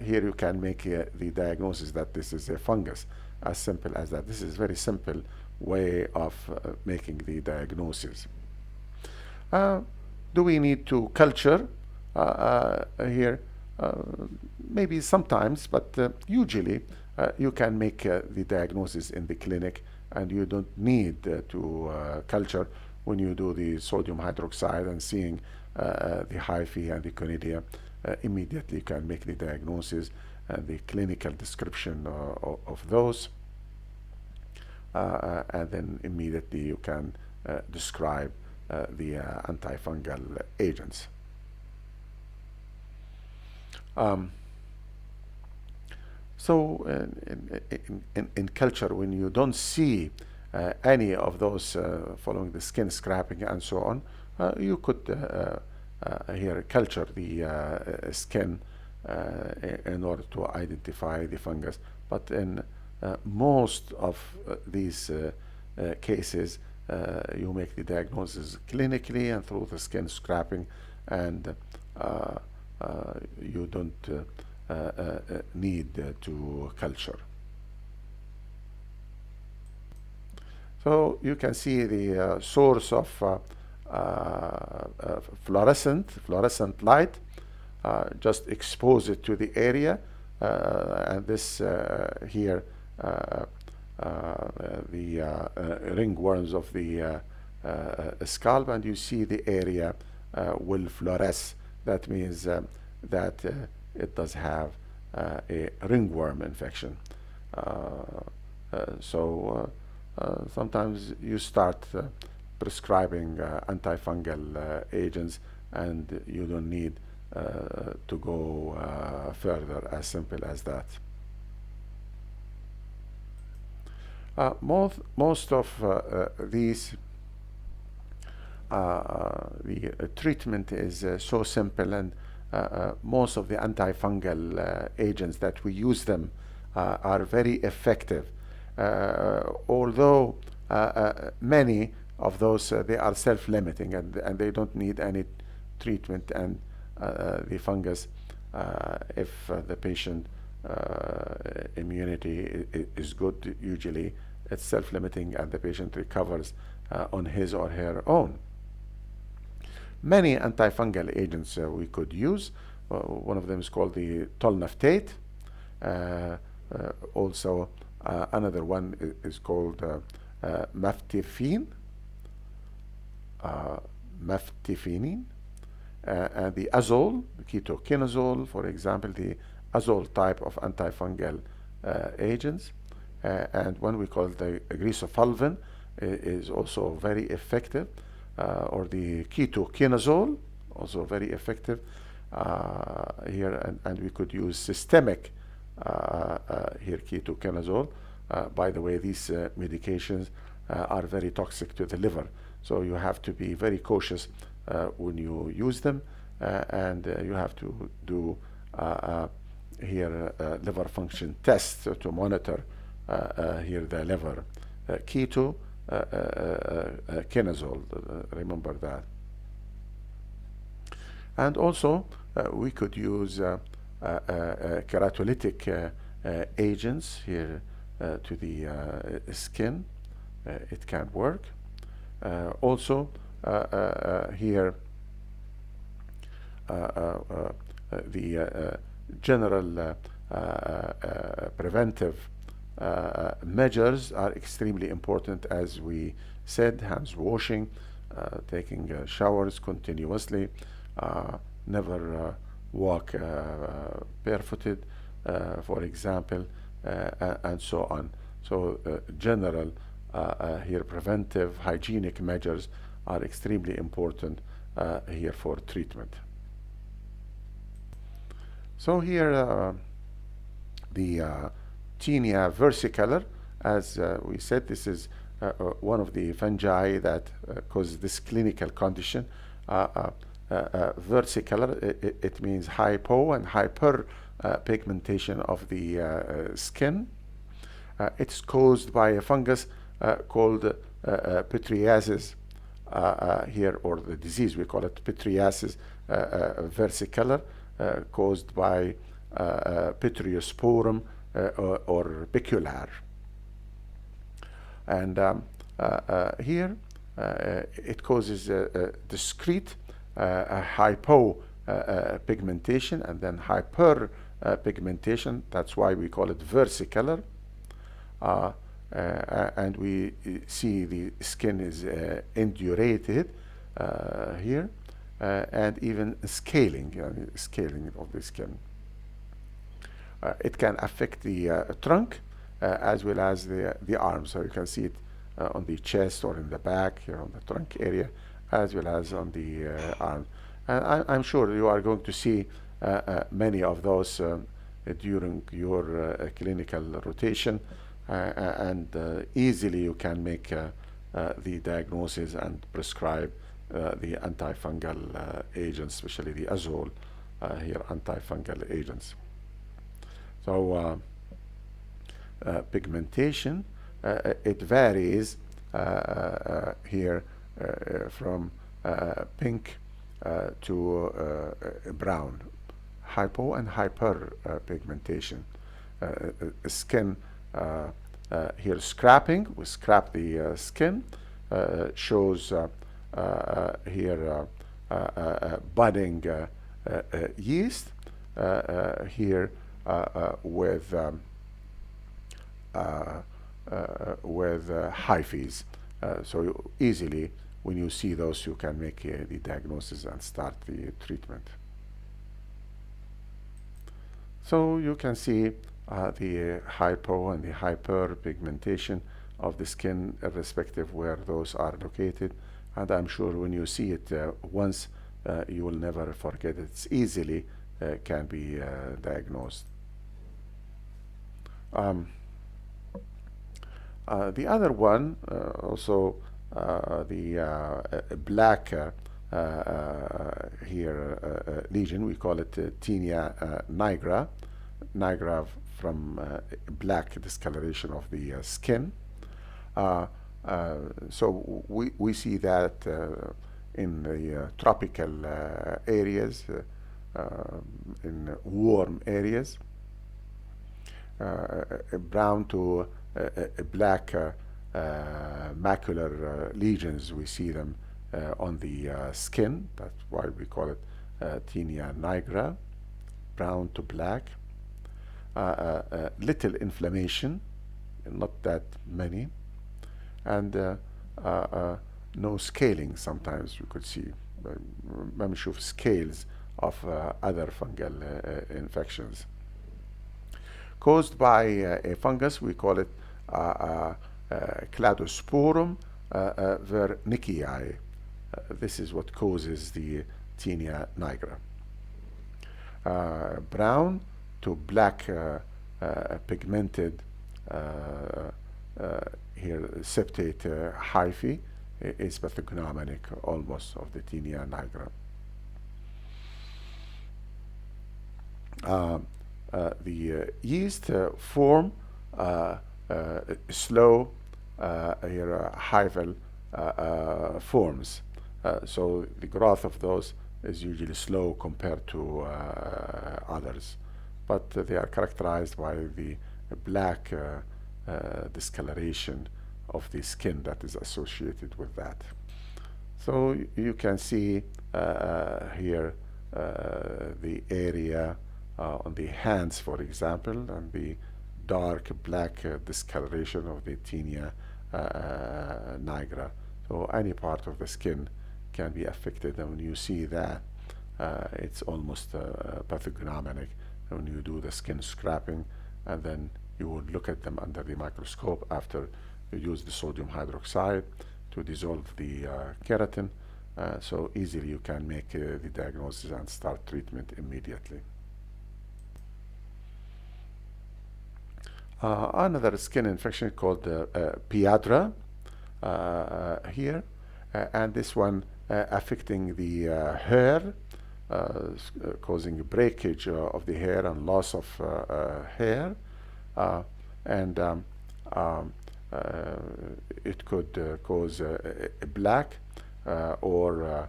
here you can make the diagnosis that this is a fungus. As simple as that. This is a very simple way of making the diagnosis. Do we need to culture here? Maybe sometimes, but usually you can make the diagnosis in the clinic, and you don't need to culture when you do the sodium hydroxide and seeing the hyphae and the conidia. Immediately you can make the diagnosis and the clinical description of those, and then immediately you can describe the antifungal agents. So in culture, when you don't see any of those following the skin scraping and so on, you could here culture the skin in order to identify the fungus. But in most of these cases, you make the diagnosis clinically and through the skin scraping, and you don't need to culture. So you can see the source of fluorescent light. Just expose it to the area, and this here the ringworms of the scalp, and you see the area will fluoresce. That means that it does have a ringworm infection. So sometimes you start prescribing antifungal agents, and you don't need to go further, as simple as that. Most of these the treatment is so simple, and most of the antifungal agents that we use them are very effective, although many of those they are self-limiting, and they don't need any treatment, and the fungus, if the patient immunity is good, usually it's self-limiting and the patient recovers on his or her own. Many antifungal agents we could use. One of them is called the tolnaftate. Also another one is called maftifine, and the azole, ketoconazole, for example, the azole type of antifungal agents, and one we call the grisofulvin is also very effective, or the ketoconazole, also very effective here, and we could use systemic here ketoconazole. By the way, these medications are very toxic to the liver, So you have to be very cautious when you use them, and you have to do here liver function tests to monitor here the liver. Keto, kinazole, remember that. And also, we could use keratolytic agents here to the skin. It can work. Also, here the general preventive measures are extremely important, as we said: hands washing, taking showers continuously, never walk barefooted, for example, and so on. So general here preventive hygienic measures are extremely important here for treatment. So here the Tinea versicolor, as we said, this is one of the fungi that causes this clinical condition. Versicolor, it means hypo and hyper pigmentation of the skin. It's caused by a fungus called pityriasis here, or the disease, we call it pityriasis versicolor, caused by Pityrosporum or bicular. And here it causes discrete hypo pigmentation and then hyper pigmentation. That's why we call it versicolor. And we see the skin is indurated here, and even scaling, scaling of the skin. It can affect the trunk as well as the arms. So you can see it on the chest or in the back, here on the trunk area, as well as on the arm. And I'm sure you are going to see many of those during your clinical rotation, and easily you can make the diagnosis and prescribe the antifungal agents, especially the azole here, antifungal agents. So pigmentation, it varies here from pink to brown, hypo and hyper pigmentation. Skin here scrapping, we scrap the skin, shows here budding yeast here with hyphae. So easily, when you see those, you can make the diagnosis and start the treatment. So you can see the hypo and the hyper pigmentation of the skin, irrespective where those are located. And I'm sure when you see it once, you will never forget it. It's easily can be diagnosed. The other one, also the black here lesion, we call it Tinea nigra. Nigra from black discoloration of the skin. So we see that in the tropical areas, in warm areas. Brown to black macular lesions, we see them on the skin. That's why we call it Tinea nigra, brown to black. Little inflammation, not that many, and no scaling. Sometimes you could see بنشوف scales of other fungal infections caused by a fungus. We call it Cladosporum wernickeyi. This is what causes the Tinea nigra. Brown to black pigmented here septate hyphae is pathognomonic almost of the tinea nigra. The yeast form slow hyphal forms. So the growth of those is usually slow compared to others, but they are characterized by the black discoloration of the skin that is associated with that. So you can see here the area on the hands, for example, and the dark black discoloration of the tinea nigra. So any part of the skin can be affected, and when you see that, it's almost pathognomonic. When you do the skin scraping, and then you would look at them under the microscope after you use the sodium hydroxide to dissolve the keratin, so easily you can make the diagnosis and start treatment immediately. Another skin infection called piadra here, and this one affecting the hair, causing breakage of the hair and loss of hair, and it could cause black or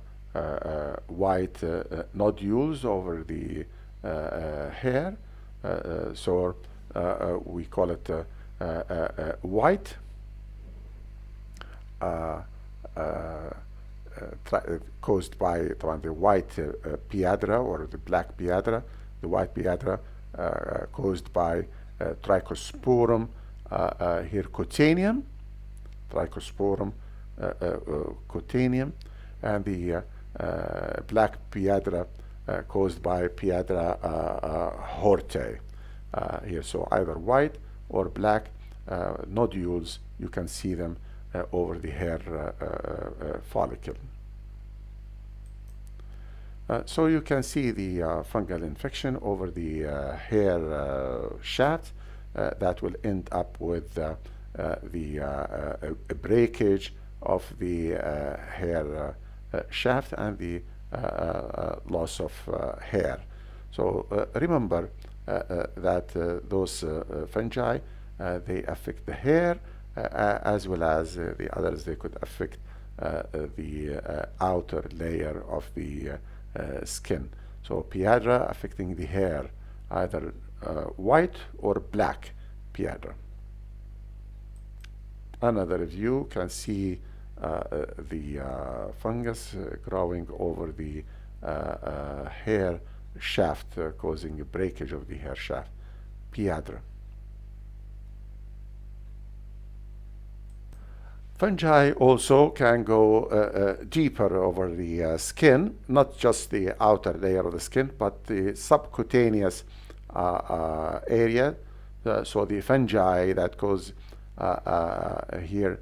white nodules over the hair, so we call it white, caused by the white piadra or the black piadra. The white piadra caused by Trichosporum here cutaneum, Trichosporum cutaneum, and the black piadra caused by Piadra hortae here. So either white or black nodules, you can see them over the hair follicle. So you can see the fungal infection over the hair shaft that will end up with the breakage of the hair shaft and the loss of hair. So remember that those fungi, they affect the hair as well as the others. They could affect the outer layer of the skin. So piadra affecting the hair, either white or black piadra. Another view can see the fungus growing over the hair shaft, causing a breakage of the hair shaft, piadra. Fungi also can go deeper over the skin, not just the outer layer of the skin, but the subcutaneous area. So the fungi that goes here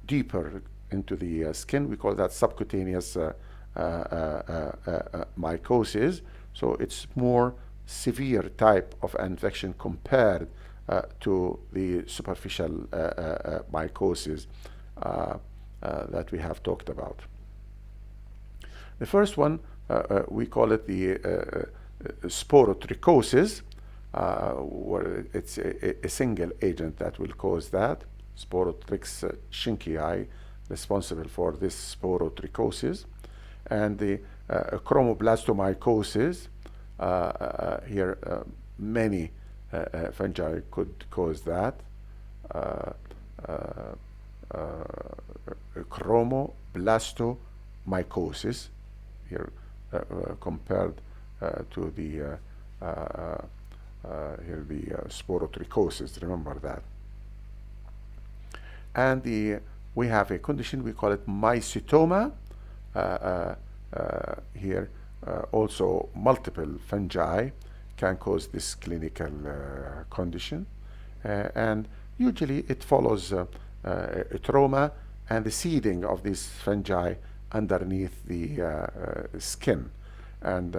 deeper into the skin, we call that subcutaneous mycosis. So it's more severe type of infection compared to the superficial mycosis that we have talked about. The first one, we call it the sporotrichosis, where it's a single agent that will cause that. Sporotrix schincki responsible for this sporotrichosis. And the chromoblastomycosis, here many fungi could cause that. Chromoblastomycosis here compared to the here the sporotrichosis. Remember that. And we have a condition, we call it mycetoma. Here also multiple fungi can cause this clinical condition, and usually it follows a trauma and the seeding of these fungi underneath the skin, and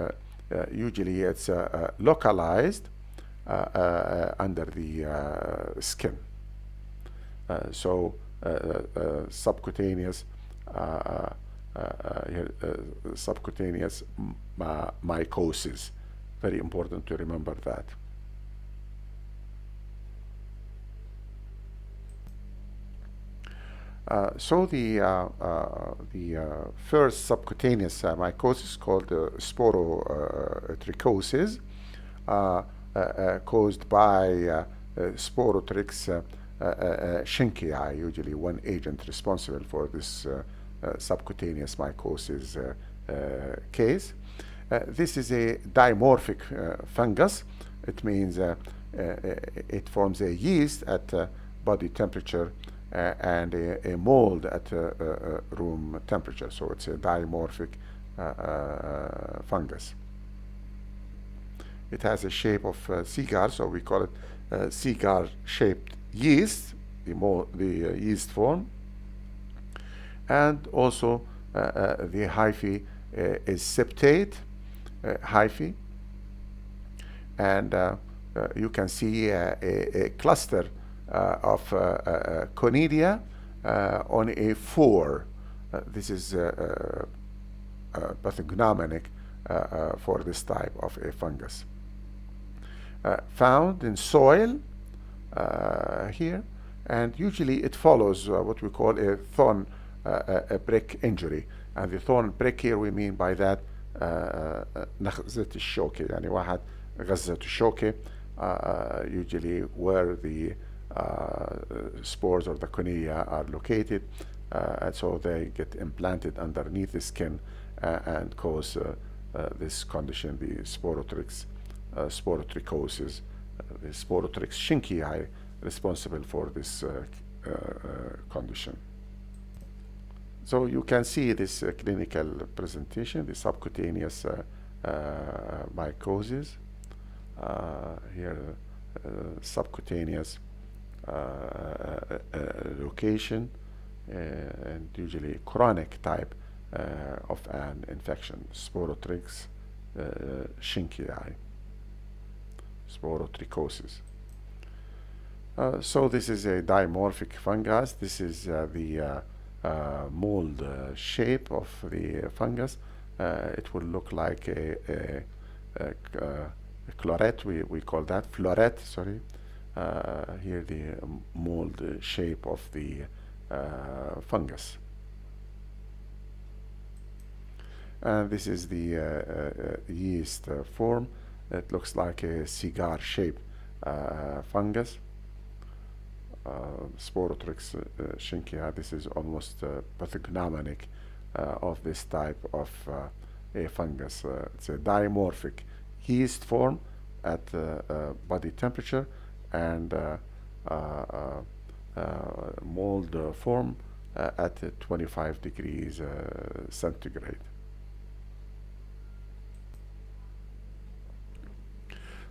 usually it's localized under the skin. So subcutaneous uh, here, subcutaneous mycosis. Very important to remember that. So the first subcutaneous mycosis called sporotrichosis, caused by Sporotrix Schinckii, usually one agent responsible for this subcutaneous mycosis case. This is a dimorphic fungus. It means it forms a yeast at body temperature and a mold at room temperature. So it's a dimorphic fungus. It has a shape of cigar, so we call it cigar-shaped yeast, the yeast form. And also the hyphae is septate hyphae. And you can see a cluster of conidia on a 4. This is pathognomonic for this type of a fungus. Found in soil here, and usually it follows what we call a thorn brick injury. And the thorn brick here, we mean by that نغزة الشوكة، يعني واحد غزة الشوكة, usually where the spores or the cornea are located, and so they get implanted underneath the skin and cause this condition, the sporotrichosis, the Sporotrix Schinckii, responsible for this condition. So you can see this clinical presentation, the subcutaneous mycosis. Here, subcutaneous location, and usually chronic type of an infection, Sporotrix Schinckii, sporotrichosis. So this is a dimorphic fungus. This is the mold shape of the fungus. It will look like a floret, we call that floret, sorry. Here the mold shape of the fungus. And this is the yeast form. It looks like a cigar-shaped fungus. Sporotrix Schinckii. This is almost pathognomonic of this type of a fungus. It's a dimorphic yeast form at body temperature and mold form at 25 degrees centigrade.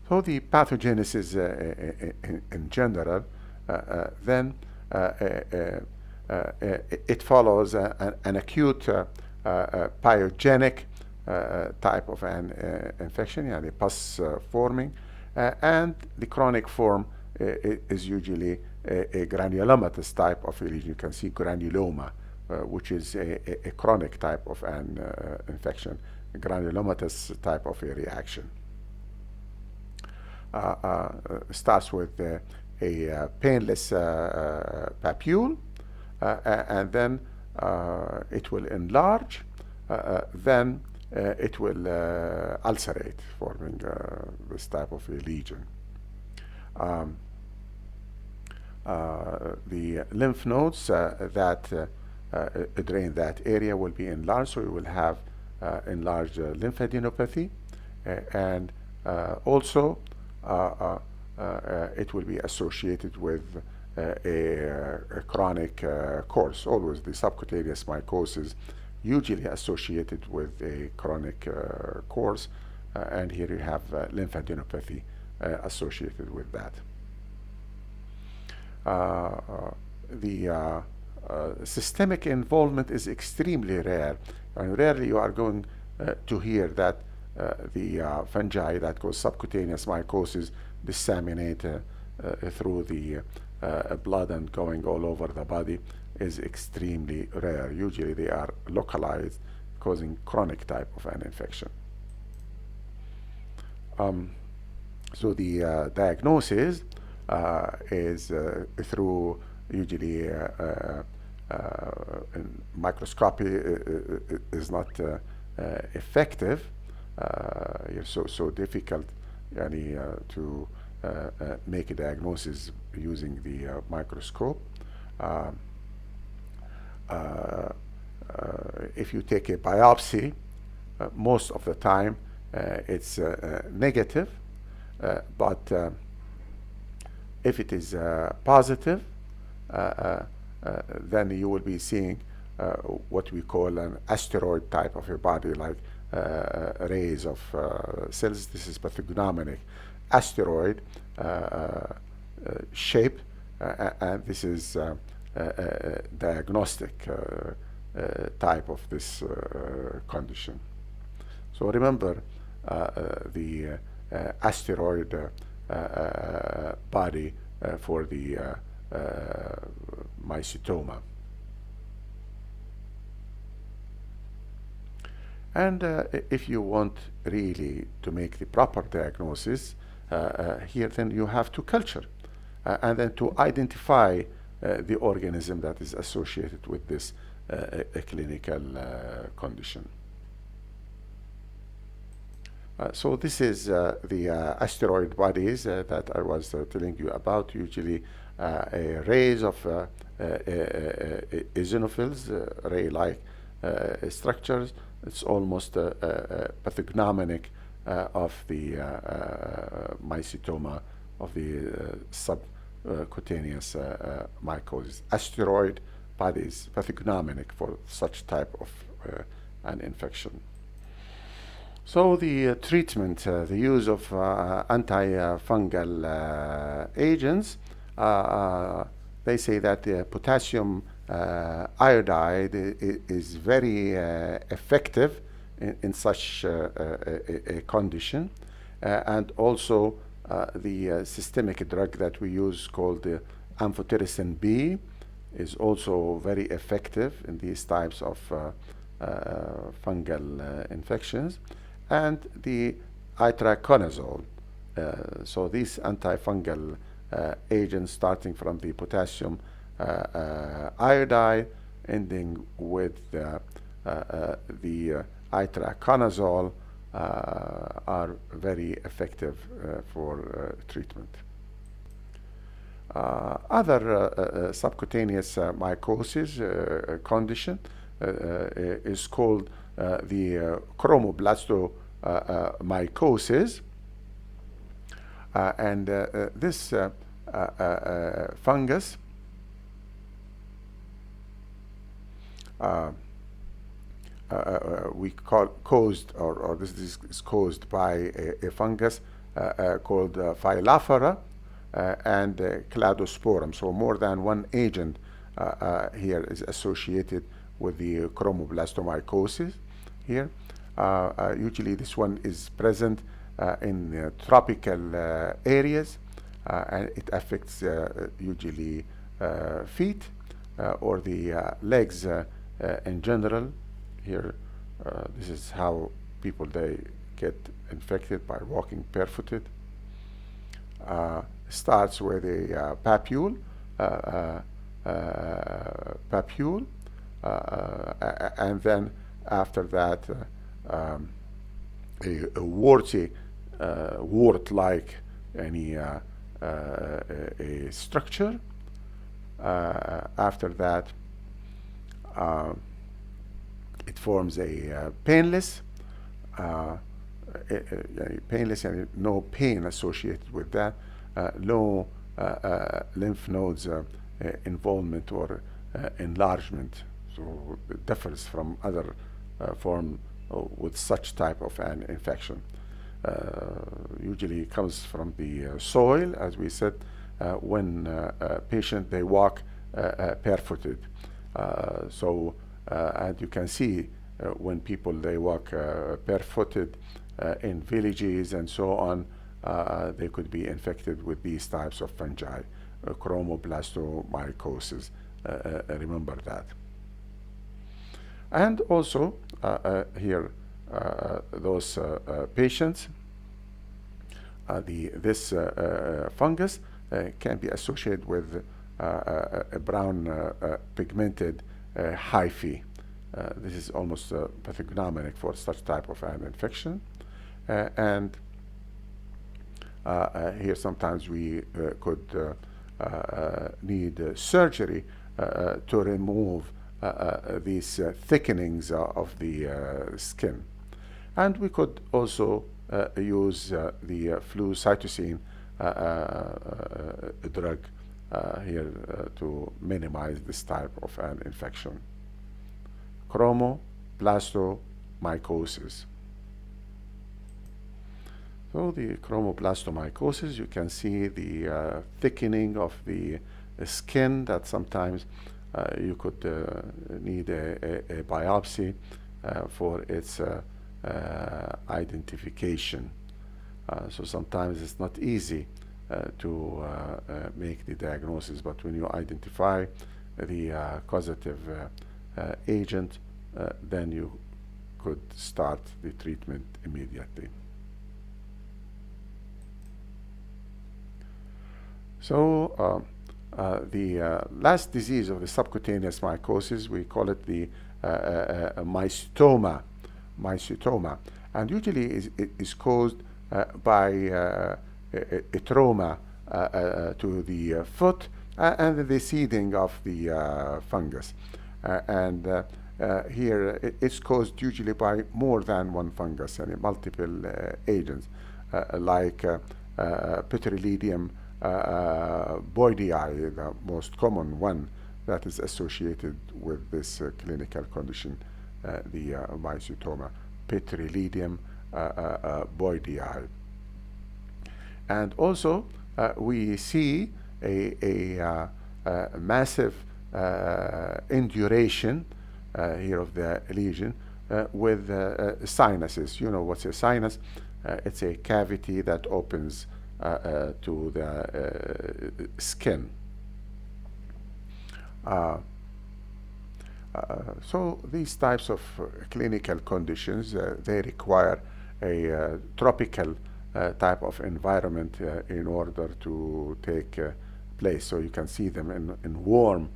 So the pathogenesis in general, then it follows an acute pyogenic type of an infection, yani pus forming, and the chronic form is usually a granulomatous type of a lesion. You can see granuloma, which is a chronic type of an infection, a granulomatous type of a reaction. Starts with a painless papule, and then it will enlarge, then it will ulcerate, forming this type of a lesion. The lymph nodes that drain that area will be enlarged, so you will have enlarged lymphadenopathy, and also it will be associated with a chronic course. Always the subcutaneous mycosis usually associated with a chronic course, and here you have lymphadenopathy associated with that. The systemic involvement is extremely rare, and rarely you are going to hear that the fungi that cause subcutaneous mycosis disseminate through the blood and going all over the body is extremely rare. Usually they are localized, causing chronic type of an infection. So the diagnosis is through usually microscopy is not effective. So difficult to make a diagnosis using the microscope. Uh, if you take a biopsy, most of the time it's negative, but if it is positive, then you will be seeing what we call an asteroid type of a body, like arrays of cells. This is pathognomonic asteroid shape, and this is diagnostic type of this condition. So remember the asteroid body for the mycetoma. And if you want really to make the proper diagnosis here, then you have to culture and then to identify the organism that is associated with this clinical condition. So this is the asteroid bodies that I was telling you about, usually arrays of eosinophils, array-like structures. It's almost pathognomonic of the mycetoma, of the subcutaneous mycosis. Asteroid bodies, pathognomonic for such type of an infection. So the treatment, the use of antifungal agents, they say that the potassium iodide is very effective in such a condition, and also the systemic drug that we use called the amphotericin B is also very effective in these types of fungal infections, and the itraconazole. So these antifungal agents, starting from the potassium iodide, ending with the itraconazole, are very effective for treatment. Other subcutaneous mycosis condition is called the chromoblastomycosis, and this fungus we call caused, or this is caused by a fungus called Phylophora and Cladosporum. So more than one agent here is associated with the chromoblastomycosis here. Usually this one is present in tropical areas, and it affects usually feet or the legs in general. Here, this is how people, they get infected by walking barefooted. Starts with a papule, and then after that a warty, wart-like a structure. After that it forms a painless, painless and no pain associated with that, no lymph nodes involvement or enlargement. So it differs from other form with such type of an infection. Usually comes from the soil, as we said, when patient, they walk barefooted. And you can see when people, they walk barefooted in villages and so on, they could be infected with these types of fungi chromoblastomycosis. Remember that. And also here, those patients, this fungus can be associated with a brown pigmented hyphae. This is almost pathognomonic for such type of an infection. And here sometimes we could need surgery to remove these thickenings of the skin. And we could also use the flucytosine drug here to minimize this type of an infection. Chromoblastomycosis. So the chromoblastomycosis, you can see the thickening of the skin that sometimes you could need a biopsy for its identification. So sometimes it's not easy to make the diagnosis, but when you identify the causative agent, then you could start the treatment immediately. So the last disease of the subcutaneous mycosis, we call it the mycetoma, and usually is caused by a trauma to the foot and the seeding of the fungus. And here it's caused usually by more than one fungus and multiple agents like Petrilidium boydii, the most common one that is associated with this clinical condition, the mycetoma, Petrilidium boydii. And also we see a massive induration here of the lesion with sinuses. You know what's a sinus? It's a cavity that opens to the skin. So these types of clinical conditions, they require a tropical type of environment in order to take place. So you can see them in warm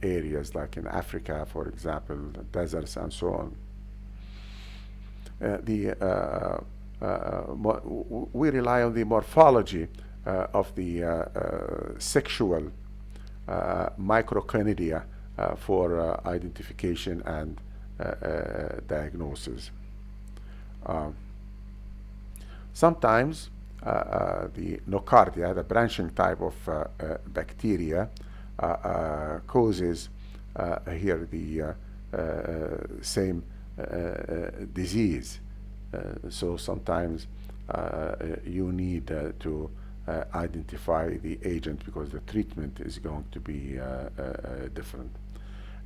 areas like in Africa, for example, deserts and so on. We rely on the morphology of the sexual microconidia for identification and diagnosis. Sometimes the nocardia, the branching type of bacteria, causes here the same disease. So sometimes you need to identify the agent because the treatment is going to be different.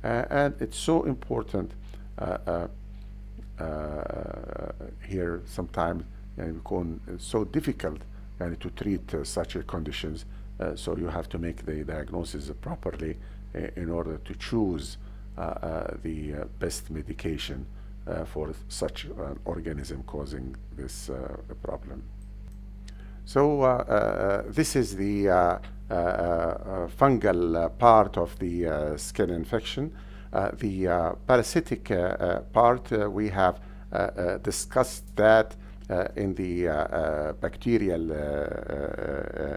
And it's so important here sometimes it's so difficult to treat such conditions, so you have to make the diagnosis properly in order to choose the best medication for such an organism causing this problem. So this is the fungal part of the skin infection. The parasitic part, we have discussed that in the bacterial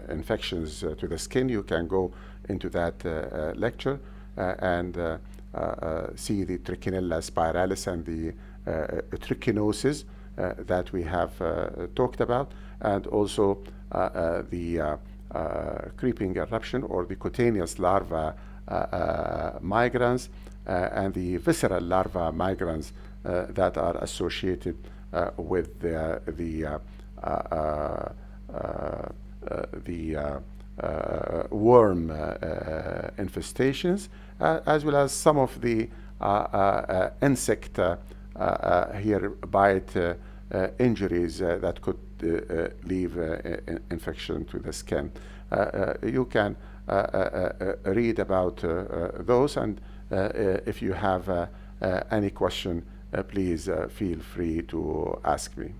infections to the skin. You can go into that lecture and see the Trichinella spiralis and the trichinosis that we have talked about, and also the creeping eruption or the cutaneous larva migrans and the visceral larva migrans that are associated with the worm infestations, as well as some of the insect here bite injuries that could leave infection to the skin. You can read about those, and if you have any question, please feel free to ask me.